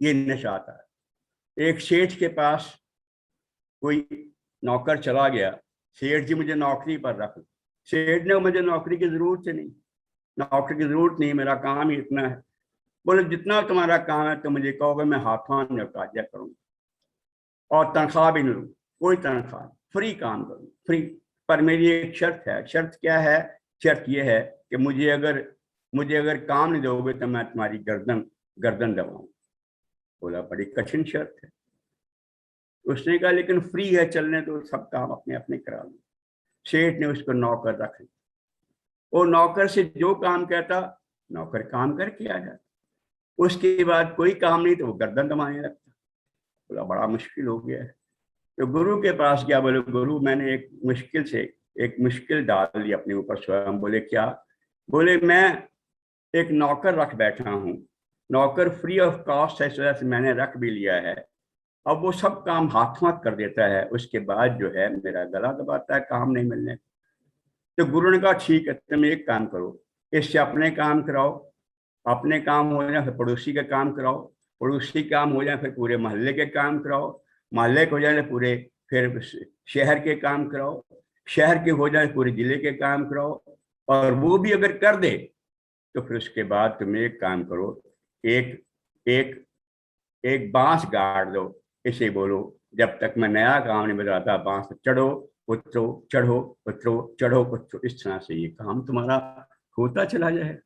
ये नचाता है। एक सेठ के पास कोई नौकर चला गया, सेठ जी मुझे नौकरी पर रख। सेठ ने, मुझे नौकरी की जरूरत नहीं, नौकरी की जरूरत नहीं, मेरा काम ही इतना है। बोले जितना तुम्हारा काम है तो मुझे कहोगे, मैं हाथों निपटा दिया करूँगा, और तनख्वाह भी नहीं लूँ, कोई तनख्वाह, फ्री काम करूँ, फ्री। पर मेरी एक शर्त है। शर्त क्या है? शर्त ये है कि मुझे अगर काम नहीं दोगे तो मैं तुम्हारी गर्दन दबाऊँ। बोला बड़ी कठिन शर्त है। उसने कहा लेकिन फ्री है, चलने तो सब काम अपने अपने करा लो। सेठ ने उसको नौकर रख लिया। वो नौकर से जो काम कहता, नौकर काम करके आ जाता। उसके बाद कोई काम नहीं तो वो गर्दन दबाने लगता। बोला बड़ा मुश्किल हो गया है। तो गुरु के पास गया। बोले गुरु, मैंने एक मुश्किल डाल ली अपने ऊपर स्वयं। बोले क्या? बोले मैं एक नौकर रख बैठा हूँ, नौकर फ्री ऑफ कॉस्ट है, इस वजह से मैंने रख भी लिया है। अब वो सब काम हाथ कर देता है, उसके बाद जो है मेरा गला दबाता है काम नहीं मिलने। तो गुरु ने कहा ठीक है, तुम एक काम करो, इससे अपने काम कराओ, अपने काम हो जाए फिर पड़ोसी का काम कराओ, पड़ोसी काम हो जाए फिर पूरे मोहल्ले के काम कराओ, मोहल्ले के हो जाए पूरे फिर शहर के काम कराओ, शहर के हो जाए पूरे जिले के काम कराओ। और वो भी अगर कर दे तो फिर उसके बाद तुम एक काम करो, एक बांस गाड़ दो, इसे बोलो जब तक मैं नया काम नहीं बताता, बांस चढ़ो उतरो, चढ़ो उतरो, चढ़ो उतरो, इस तरह से ये काम तुम्हारा होता चला जाए।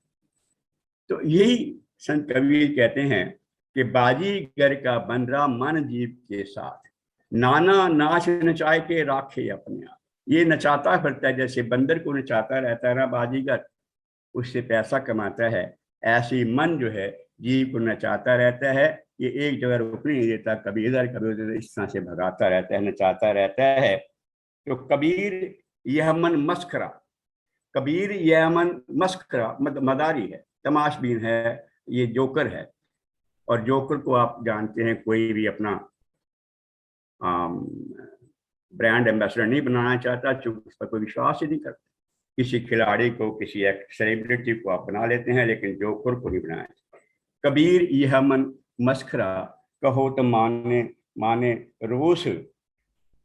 तो यही संत कबीर कहते हैं कि बाजीगर का बंदरा मन जीव के साथ, नाना नाच नचाए के राखे अपने आप। ये नचाता फिरता है, जैसे बंदर को नचाता रहता है ना बाजीगर, उससे पैसा कमाता है। ऐसी मन जो है जीव को नचाता रहता है। ये एक जगह रुकने नहीं देता, कभी इधर कभी उधर, इस तरह से भगाता रहता है, नचाता रहता है। तो कबीर यह मन मस्खरा, कबीर यह मन मस्खरा मदारी है, तमाशबीन है, ये जोकर है। और जोकर को आप जानते हैं, कोई भी अपना ब्रांड एम्बेसडर नहीं बनाना चाहता, चूंकि उस पर कोई विश्वास ही नहीं करता। किसी खिलाड़ी को, किसी एक सेलिब्रिटी को आप बना लेते हैं, लेकिन जोकर को नहीं बनाया। कबीर यह मन मस्खरा, कहो तो माने रोष,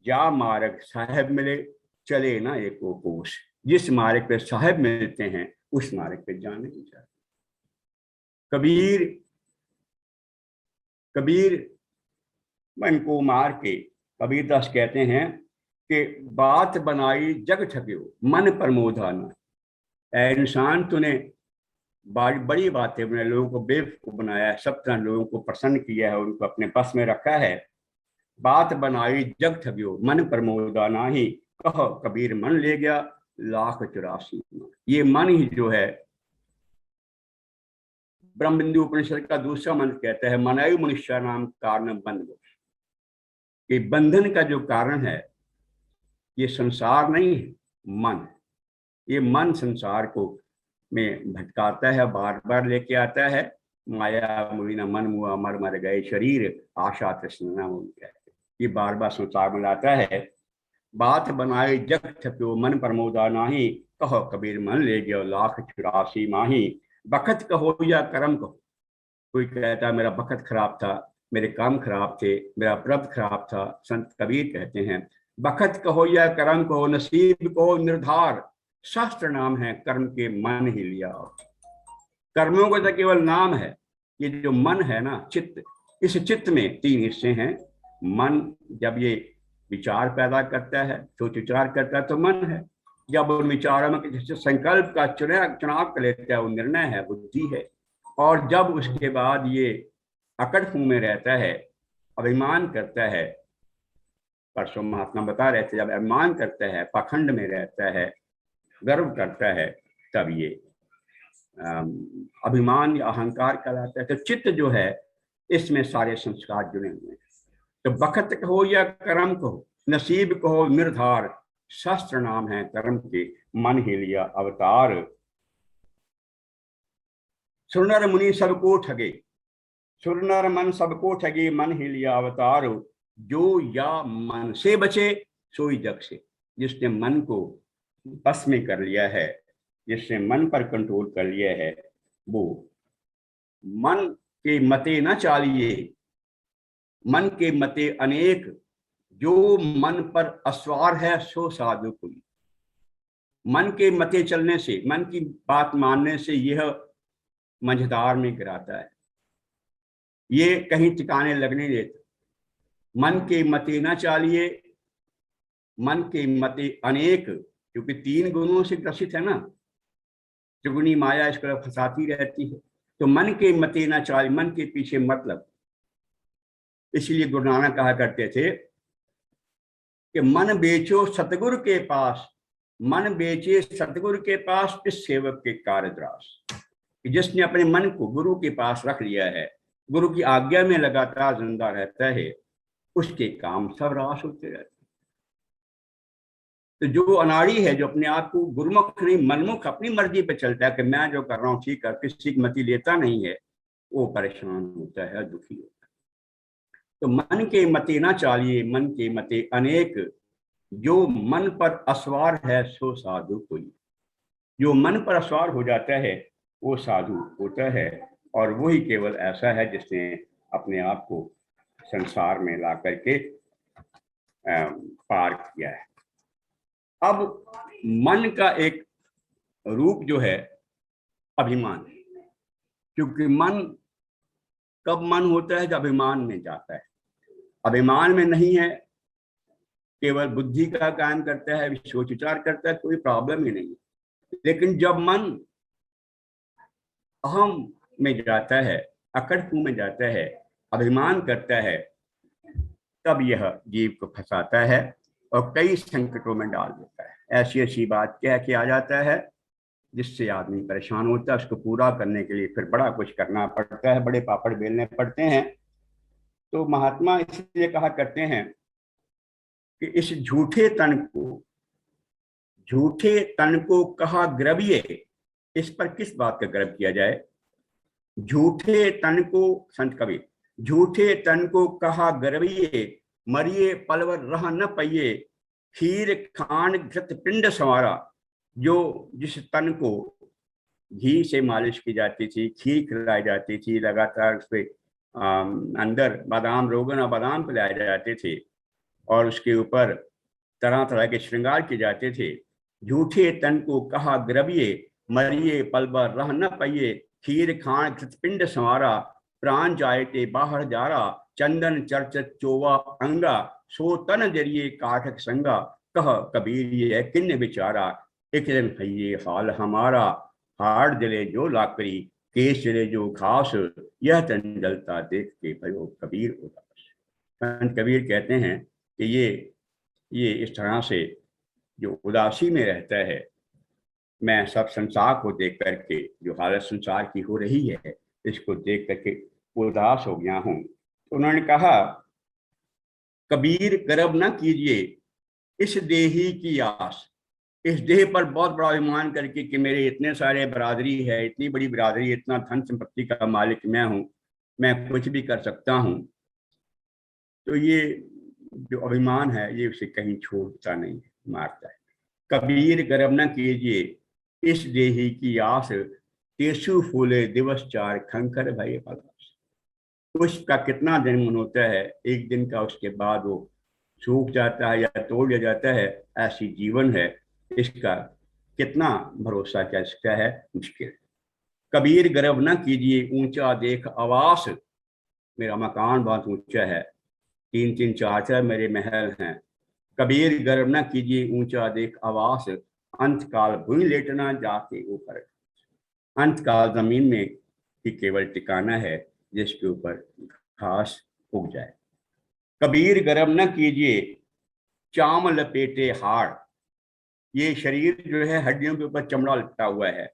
जा मार्ग साहब मिले चले ना एको कोश। जिस मार्ग पे साहब मिलते हैं उस मार्ग पे जाने नहीं चाहिए। कबीर मन को मार के, कबीरदास कहते हैं कि बात बनाई जग ठगियो, मन प्रमोदा न। इंसान तूने बड़ी बातें बनाई, लोगों को बेवकूफ बनाया है, सब तरह लोगों को प्रसन्न किया है, उनको अपने बस में रखा है। बात बनाई जग ठगियो, मन प्रमोदा नाही, कह कबीर मन ले गया 1,84,000। ये मन ही जो है, ब्रह्मबिंदु उपनिषद का दूसरा मंत्र कहता है, मनायु मनुष्य नाम कारण बंध। ये बंधन का जो कारण है ये संसार नहीं है, मन। ये मन संसार को में भटकाता है, बार बार लेके आता है। माया मुईना मन मुआ मर गए शरीर, आशा तृष्णा कहते, ये बार बार संसार में लाता है। बात बनाए जग ठप्यो, मन प्रमोदा नाही, कहो कबीर मन ले गयो 1,84 माही। बखत कहो या कर्म कहो, कोई कहता है मेरा बखत खराब था, मेरे काम खराब थे, मेरा व्रत खराब था। संत कबीर कहते हैं बखत कहो या कर्म कहो, नसीब कहो निर्धार, शास्त्र नाम है कर्म के मन ही लिया। कर्मों का तो केवल नाम है, ये जो मन है ना, चित्त, इस चित्त में तीन हिस्से हैं। मन जब ये विचार पैदा करता है, सोच विचार करता है तो मन है। जब उन विचारों में किसी संकल्प का चुनाव कर लेता है, वो निर्णय है, बुद्धि है। और जब उसके बाद ये अकड़ फूं में रहता है, अभिमान करता है, परसों महात्मा बता रहे थे, जब अभिमान करता है, पाखंड में रहता है, गर्व करता है, तब ये अभिमान या अहंकार कहलाता है। तो चित्त जो है, इसमें सारे संस्कार जुड़े हुए हैं। तो बखत कहो या कर्म कहो, नसीब कहो निर्धार, शास्त्र नाम है कर्म के मन ही लिया अवतार। सुरनर मुनि सबको ठगे, सुरनर मन सबको ठगे, मन ही लिया अवतार। जो या मन से बचे सोई जग से, जिसने मन को बस में कर लिया है, जिसने मन पर कंट्रोल कर लिया है, वो मन के मते न चालिए, मन के मते अनेक, जो मन पर अस्वार है सो साधु कोई। मन के मते चलने से, मन की बात मानने से यह मंझधार में गिराता है, ये कहीं ठिकाने लगने देता। मन के मते न चालिए, मन के मते अनेक, क्योंकि तीन गुणों से ग्रसित है ना, त्रिगुणी माया इसको फंसाती रहती है। तो मन के मते न चालिए, मन के पीछे मतलब। इसलिए गुरु नानक कहा करते थे कि मन बेचो सतगुरु के पास, मन बेचे सतगुरु के पास, इस सेवक के कार्यद्रास। जिसने अपने मन को गुरु के पास रख लिया है, गुरु की आज्ञा में लगातार जिंदा रहता है, उसके काम सब रास होते रहते हैं। तो जो अनाड़ी है, जो अपने आप को गुरुमुख नहीं मनमुख अपनी मर्जी पे चलता है कि मैं जो कर रहा हूँ ठीक है, किसी की मति लेता नहीं है, वो परेशान होता है, दुखी होता है। तो मन के मते ना चालिए, मन के मते अनेक, जो मन पर अस्वार है सो साधु कोई। जो मन पर अस्वार हो जाता है वो साधु होता है, और वही केवल ऐसा है जिसने अपने आप को संसार में ला करके पार किया है। अब मन का एक रूप जो है अभिमान, क्योंकि मन कब मन होता है, जब अभिमान में जाता है। अभिमान में नहीं है, केवल बुद्धि का काम करता है, सोच विचार करता है, कोई प्रॉब्लम ही नहीं। लेकिन जब मन अहम में जाता है, अकड़पू में जाता है, अभिमान करता है, तब यह जीव को फंसाता है और कई संकटों में डाल देता है। ऐसी ऐसी बात कह के आ जाता है जिससे आदमी परेशान होता है। उसको पूरा करने के लिए फिर बड़ा कुछ करना पड़ता है, बड़े पापड़ बेलने पड़ते हैं। तो महात्मा इसलिए कहा करते हैं कि इस झूठे तन को कहा ग्रविये। इस पर किस बात का गर्व किया जाए? झूठे तन को, संत कबीर, झूठे तन को कहा गर्विये, मरिए पलवर रह न पइये, खीर खान घृत पिंड संवारा। जो जिस तन को घी से मालिश की जाती थी, खीर खिलाई जाती थी, लगातार उस पे अंदर बादाम, रोगन और बादाम पिलाए जाते थे, और उसके ऊपर तरह तरह के श्रृंगार किए जाते थे। झूठे तन को कहा ग्रविये, मरिए पलवर रह न पइये, खीर खान घृत पिंड संवारा, प्राण जाए ते बाहर जारा, चंदन चर्च चोवा अंगा, सो तन जरिए काठक संगा, कह कबीर ये किन्न विचारा, एक दिन भइये हाल हमारा, हाड़ जले जो लाकड़ी, केश जले जो घास, यह तन जलता देख के भयो कबीर उदास। संत कबीर कहते हैं कि ये इस तरह से जो उदासी में रहता है, मैं सब संसार को देख करके, जो हालत संसार की हो रही है, इसको देख करके उदास हो गया हूँ। तो उन्होंने कहा, कबीर गर्व न कीजिए इस देही की आस। इस देह पर बहुत बड़ा अभिमान करके कि मेरे इतने सारे बरादरी है, इतनी बड़ी बरादरी, इतना धन संपत्ति का मालिक मैं हूँ, मैं कुछ भी कर सकता हूँ। तो ये जो अभिमान है, ये उसे कहीं छोड़ता नहीं, मारता है। कबीर गर्व न कीजिए इस देही की आस, तेसु फूले दिवस चार खंकर भय पलास। उसका कितना दिन होता है, एक दिन का, उसके बाद वो सूख जाता है या तोड़ लिया जाता है, ऐसी जीवन है, इसका कितना भरोसा कर सकता है? मुश्किल। कबीर गर्व न कीजिए ऊंचा देख आवास, मेरा मकान बहुत ऊंचा है, 3-3 4-4 मेरे महल हैं। कबीर गर्व न कीजिए ऊंचा देख आवास, अंत काल भूमि लेटना जाके ऊपर। अंत काल जमीन में ही केवल ठिकाना है जिसके ऊपर घास उग जाए। कबीर गर्व न कीजिए चाम लपेटे हाड़, ये शरीर जो है हड्डियों के ऊपर चमड़ा लपटा हुआ है।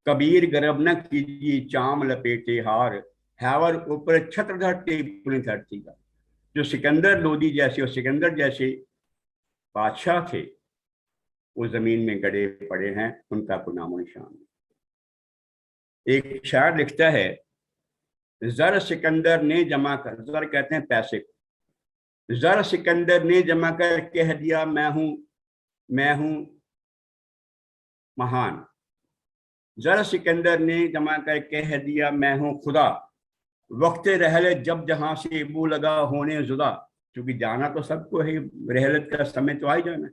कबीर गर्व न कीजिए चाम लपेटे हार, हैवर ऊपर छत्र धरती पूरी धरती का। जो सिकंदर लोदी जैसे और सिकंदर जैसे बादशाह थे वो जमीन में गड़े पड़े हैं, उनका कोई नामो निशान नहीं। एक शायर लिखता है, जर सिकंदर ने जमा कर, जर कहते हैं पैसे को, जर सिकंदर ने जमा कर कह दिया मैं हूं महान। जर सिकंदर ने जमा कर कह दिया मैं हूं खुदा, वक्त रहले जब जहां से वो लगा होने जुदा। क्योंकि जाना तो सबको है, रहलत का समय तो आ ही जाना है।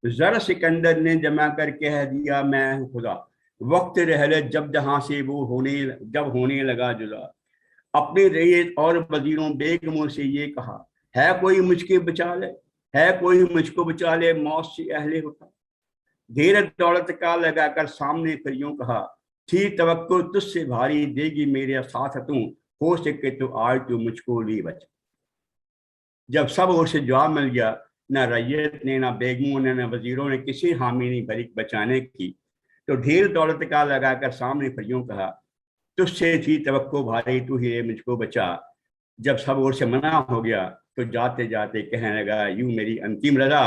जर सिकंदर ने जमा कर कह दिया मैं हूं खुदा, वक्त रहले जब जहां से वो होने लगा जुदा। अपने रईयत और वजीरों बेगमों से ये कहा, है कोई मुझको बचा ले, है कोई मुझको बचा ले, मौत से अहले होता। धीरज दौलत का लगाकर सामने फिर यूं कहा, थी तवक्को तुझसे भारी, देगी मेरे साथ तू, हो सके तो आज तू मुझको ली बचा। जब सब ओर से जवाब मिल गया, ना रैयत ने, ना बेगमों ने, ना वजीरों ने किसी हामी नहीं भरी बचाने की, तो ढेर दौलत का लगाकर सामने फिर यूं कहा, तुझसे थी तवक्को भारी, तू ही मुझको बचा। जब सब ओर से मना हो गया तो जाते जाते कहने लगा, यूं मेरी अंतिम रजा,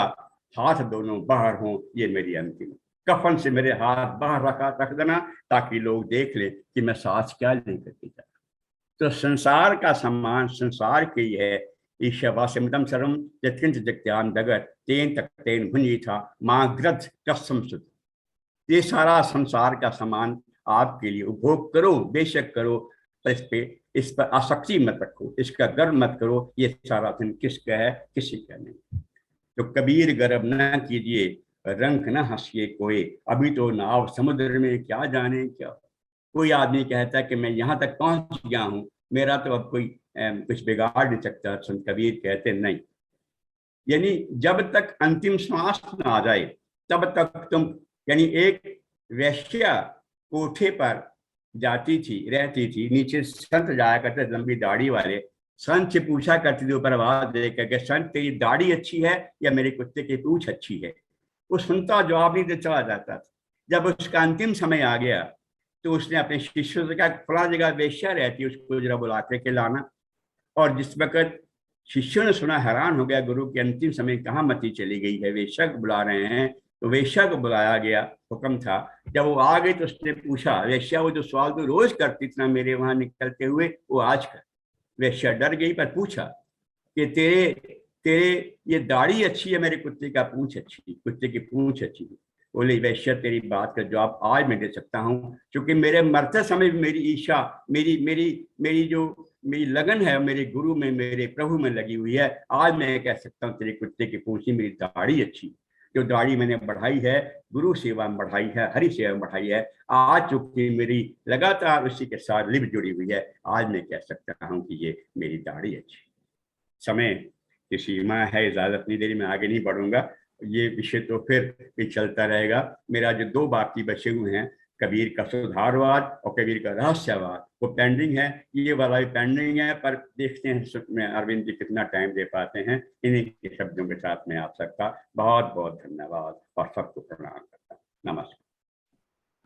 हाथ दोनों बाहर हों ये मेरी अंतिम। कफन से मेरे हाथ बाहर रख देना ताकि लोग देख ले कि मैं सांस क्या नहीं करती जा। तो संसार का सम्मान संसार के ही है। ईशवासिमदम सर्वम यत्किंच जगत्याम जगत तेन तक्तेन भुंजी था माँ ग्रथ कसम सुध। ये सारा संसार का सम्मान आपके लिए, उपभोग करो बेशक करो, पर इस पर आसक्ति मत रखो, इसका गर्व मत करो। ये सारा धन किसका है? किसी का नहीं। तो कबीर गर्व न कीजिए रंग न हंसिए कोई, अभी तो नाव समुद्र में क्या जाने क्या। कोई आदमी कहता है कि मैं यहाँ तक पहुंच गया हूँ, मेरा तो अब कोई कुछ बिगाड़ नहीं सकता। संत कबीर कहते नहीं, यानी जब तक अंतिम सांस न आ जाए तब तक तुम, यानी एक वैश्या कोठे पर जाती थी, रहती थी, नीचे संत जाया करते लंबी दाढ़ी वाले, संत से पूछा करती थी ऊपर आवाज देकर कि संत तेरी दाढ़ी अच्छी है या मेरे कुत्ते की पूंछ अच्छी है। वो सुनता, जवाब नहीं दे, चला जाता था। जब उसका अंतिम समय आ गया तो उसने अपने शिष्यों से कहा, फला जगह वेश्या रहती है, उसको जरा बुला के लाना। और जिस वक्त शिष्यों ने सुना, हैरान हो गया, गुरु के अंतिम समय कहाँ मती चली गई है, वेश्या को बुला रहे हैं। तो वेश्या को बुलाया गया, हुक्म था। जब वो आ गई तो उसने पूछा, वेश्या वो जो सवाल तो रोज करती थी ना मेरे वहां निकलते हुए, वो आज कर। वेश्या डर गई पर पूछा कि तेरे ये दाढ़ी अच्छी है, मेरे कुत्ते का पूंछ अच्छी, कुत्ते की पूंछ अच्छी। बोले, वैश्य तेरी बात का जवाब आज मैं दे सकता हूँ, क्योंकि मेरे मरते समय मेरी ईशा, मेरी जो मेरी लगन है मेरे गुरु में, मेरे प्रभु में लगी हुई है। आज मैं कह सकता हूँ तेरे कुत्ते की पूंछ, मेरी दाढ़ी अच्छी। जो दाढ़ी मैंने बढ़ाई है, गुरु सेवा में बढ़ाई है, हरि सेवा में बढ़ाई है, आज चूंकि मेरी लगातार उसी के साथ लिप जुड़ी हुई है, आज मैं कह सकता हूँ कि ये मेरी दाढ़ी अच्छी। समय की सीमा है, इजाजत नहीं दे रही, मैं आगे नहीं बढ़ूंगा। ये विषय तो फिर भी चलता रहेगा। मेरा जो 2 बाकी बचे हुए हैं, कबीर का सुधारवाद और कबीर का रहस्यवाद, वो पेंडिंग है। ये वाला भी पेंडिंग है, पर देखते हैं अरविंद जी कितना टाइम दे पाते हैं। इन्हीं के शब्दों के साथ मैं आप सबका बहुत बहुत धन्यवाद और सबको प्रणाम करता हूँ। नमस्कार।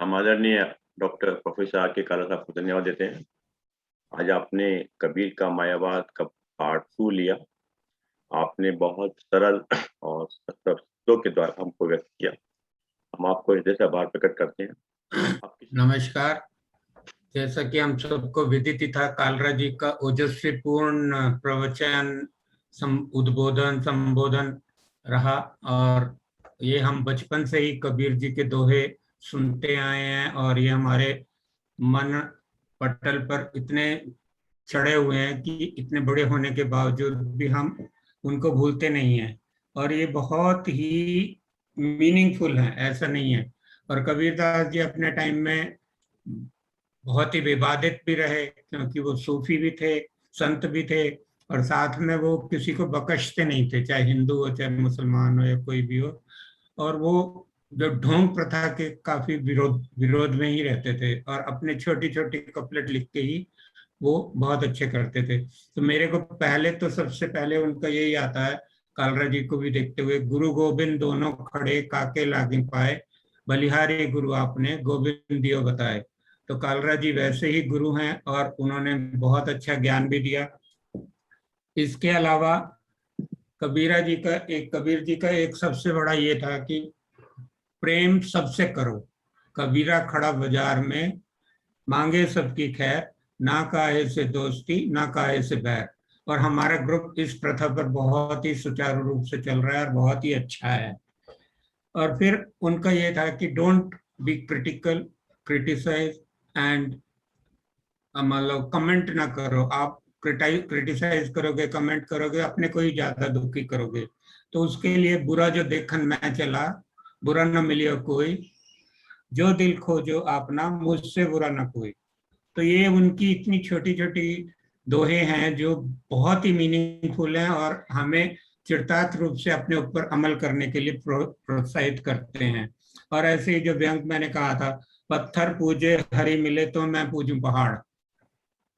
हम आदरणीय डॉक्टर प्रोफेसर आर के काला साहब को धन्यवाद देते हैं। आज आपने कबीर का मायावाद का पार्ट 2 लिया। आपने बहुत सरल और शब्दों के द्वारा हमको व्यक्त किया। हम आपको हृदय से आभार प्रकट करते हैं। नमस्कार। जैसा कि हम सबको विदित था, कालरा जी का ओजस्वी पूर्ण प्रवचन, उद्बोधन, संबोधन रहा, और ये हम बचपन से ही कबीर जी के दोहे सुनते आए हैं, और ये हमारे मन पटल पर इतने चढ़े हुए हैं कि इतने बड़े होने के बावजूद भी हम उनको भूलते नहीं हैं, और ये बहुत ही मीनिंगफुल है, ऐसा नहीं है। और कबीरदास जी अपने टाइम में बहुत ही विवादित भी रहे, क्योंकि वो सूफी भी थे, संत भी थे, और साथ में वो किसी को बख्शते नहीं थे, चाहे हिंदू हो चाहे मुसलमान हो या कोई भी हो। और वो जो ढोंग प्रथा के काफी विरोध में ही रहते थे, और अपने छोटी छोटी कपलेट लिख के ही वो बहुत अच्छे करते थे। तो मेरे को पहले तो सबसे पहले उनका यही आता है, कालरा जी को भी देखते हुए, गुरु गोविंद दोनों खड़े काके लागिन पाए, बलिहारी गुरु आपने गोविंद दियो बताए। तो कालरा जी वैसे ही गुरु हैं, और उन्होंने बहुत अच्छा ज्ञान भी दिया। इसके अलावा कबीर जी का एक सबसे बड़ा ये था कि प्रेम सबसे करो, कबीरा खड़ा बाजार में, मांगे सबकी खैर, ना काहे से दोस्ती ना काहे से बैर। और हमारा ग्रुप इस प्रथा पर बहुत ही सुचारू रूप से चल रहा है और बहुत ही अच्छा है। और फिर उनका ये था कि don't be critical, criticise and, मतलब कमेंट ना करो। आप क्रिटिसाइज करोगे, कमेंट करोगे, अपने को ही ज्यादा दुखी करोगे। तो उसके लिए बुरा जो देखन मैं चला, बुरा न मिलियो कोई, जो दिल खोजो अपना, मुझसे बुरा ना कोई। तो ये उनकी इतनी छोटी छोटी दोहे हैं जो बहुत ही मीनिंगफुल हैं, और हमें चिरतार्थ रूप से अपने ऊपर अमल करने के लिए प्रोत्साहित करते हैं। और ऐसे ही जो व्यंग मैंने कहा था, पत्थर पूजे हरि मिले तो मैं पूजूं पहाड़,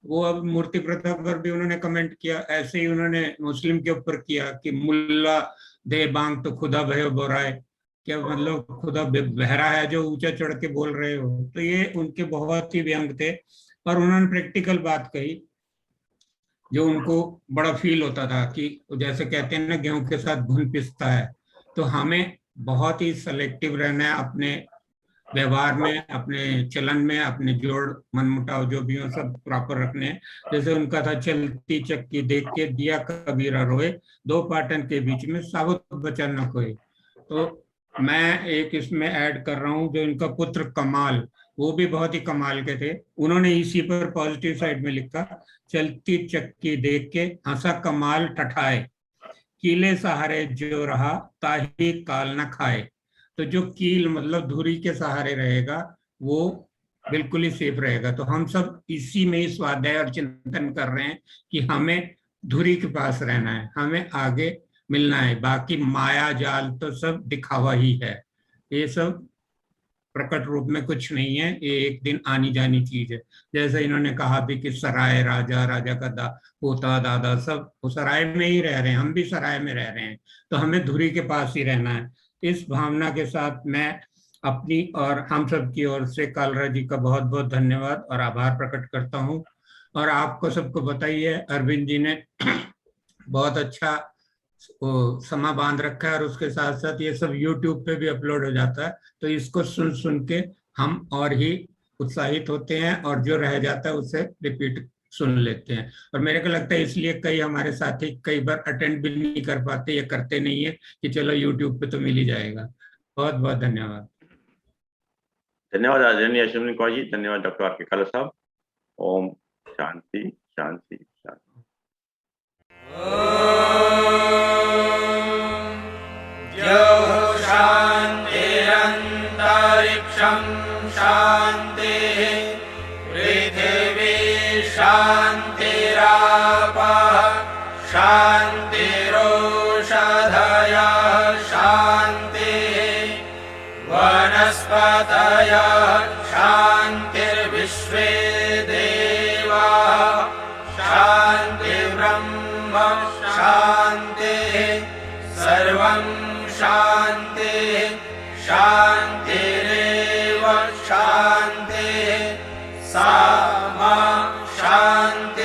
वो अब मूर्ति प्रथा पर भी उन्होंने कमेंट किया। ऐसे ही उन्होंने मुस्लिम के ऊपर किया कि मुल्ला दे बांग तो खुदा भयो बोराए, क्या मतलब खुदा बहरा है जो ऊंचा चढ़ के बोल रहे हो। तो ये उनके बहुत ही व्यंग थे, और उन्होंने प्रैक्टिकल बात कही जो उनको बड़ा फील होता था, कि जैसे कहते हैं ना, गेहूं के साथ घुन पिसता है। तो हमें बहुत ही सेलेक्टिव रहना है अपने व्यवहार में, अपने चलन में, अपने जोड़ मनमुटाव जो भी हो सब प्रॉपर रखने हैं। जैसे उनका था, चलती चक्की देख के दिया कबीरा रोए, दो पाटन के बीच में साबुत बचा न कोई। तो मैं एक इसमें ऐड कर रहा हूँ, जो इनका पुत्र कमाल, वो भी बहुत ही कमाल के थे। उन्होंने इसी पर पॉजिटिव साइड में लिखा, चलती चक्की देख के हंसा कमाल ठठाए, कीले सहारे जो रहा ताही काल न खाए। तो जो कील मतलब धुरी के सहारे रहेगा वो बिल्कुल ही सेफ रहेगा। तो हम सब इसी में ही स्वाध्याय और चिंतन कर रहे हैं कि हमें धुरी के पास रहना है, हमें आगे मिलना है। बाकी माया जाल तो सब दिखावा ही है, ये सब प्रकट रूप में कुछ नहीं है, ये एक दिन आनी जानी चीज है। जैसे इन्होंने कहा भी कि सराय राजा, राजा का पोता दादा, सब वो सराय में ही रह रहे हैं, हम भी सराय में रह रहे हैं। तो हमें धुरी के पास ही रहना है। इस भावना के साथ मैं अपनी और हम सब की ओर से कालरा जी का बहुत बहुत धन्यवाद और आभार प्रकट करता हूँ। और आपको सबको बताइए, अरविंद जी ने बहुत अच्छा वो समा बांध रखा है, और उसके साथ साथ ये सब YouTube पे भी अपलोड हो जाता है। तो इसको सुन सुन के हम और ही उत्साहित होते हैं, और जो रह जाता है उसे रिपीट सुन लेते हैं। और मेरे को लगता है इसलिए कई हमारे साथी कई बार अटेंड भी नहीं कर पाते या करते नहीं है कि चलो YouTube पे तो मिल ही जाएगा। बहुत बहुत धन्यवाद। धन्यवाद आदरणीय अश्विनी कौर जी, धन्यवाद डॉक्टर आर के काला साहब। ओम शांति शांति शांति। शान्तिरन्तरिक्षं शान्तिः, पृथिवी शान्तिरापः शान्तिरोषधयः शान्तिः, वनस्पतयः शान्तिर्विश्वे देवाः शान्तिर्ब्रह्म शान्तिः, सर्वं शान्तिः शान्तिरेव शान्तिः, सा मा शान्तिः।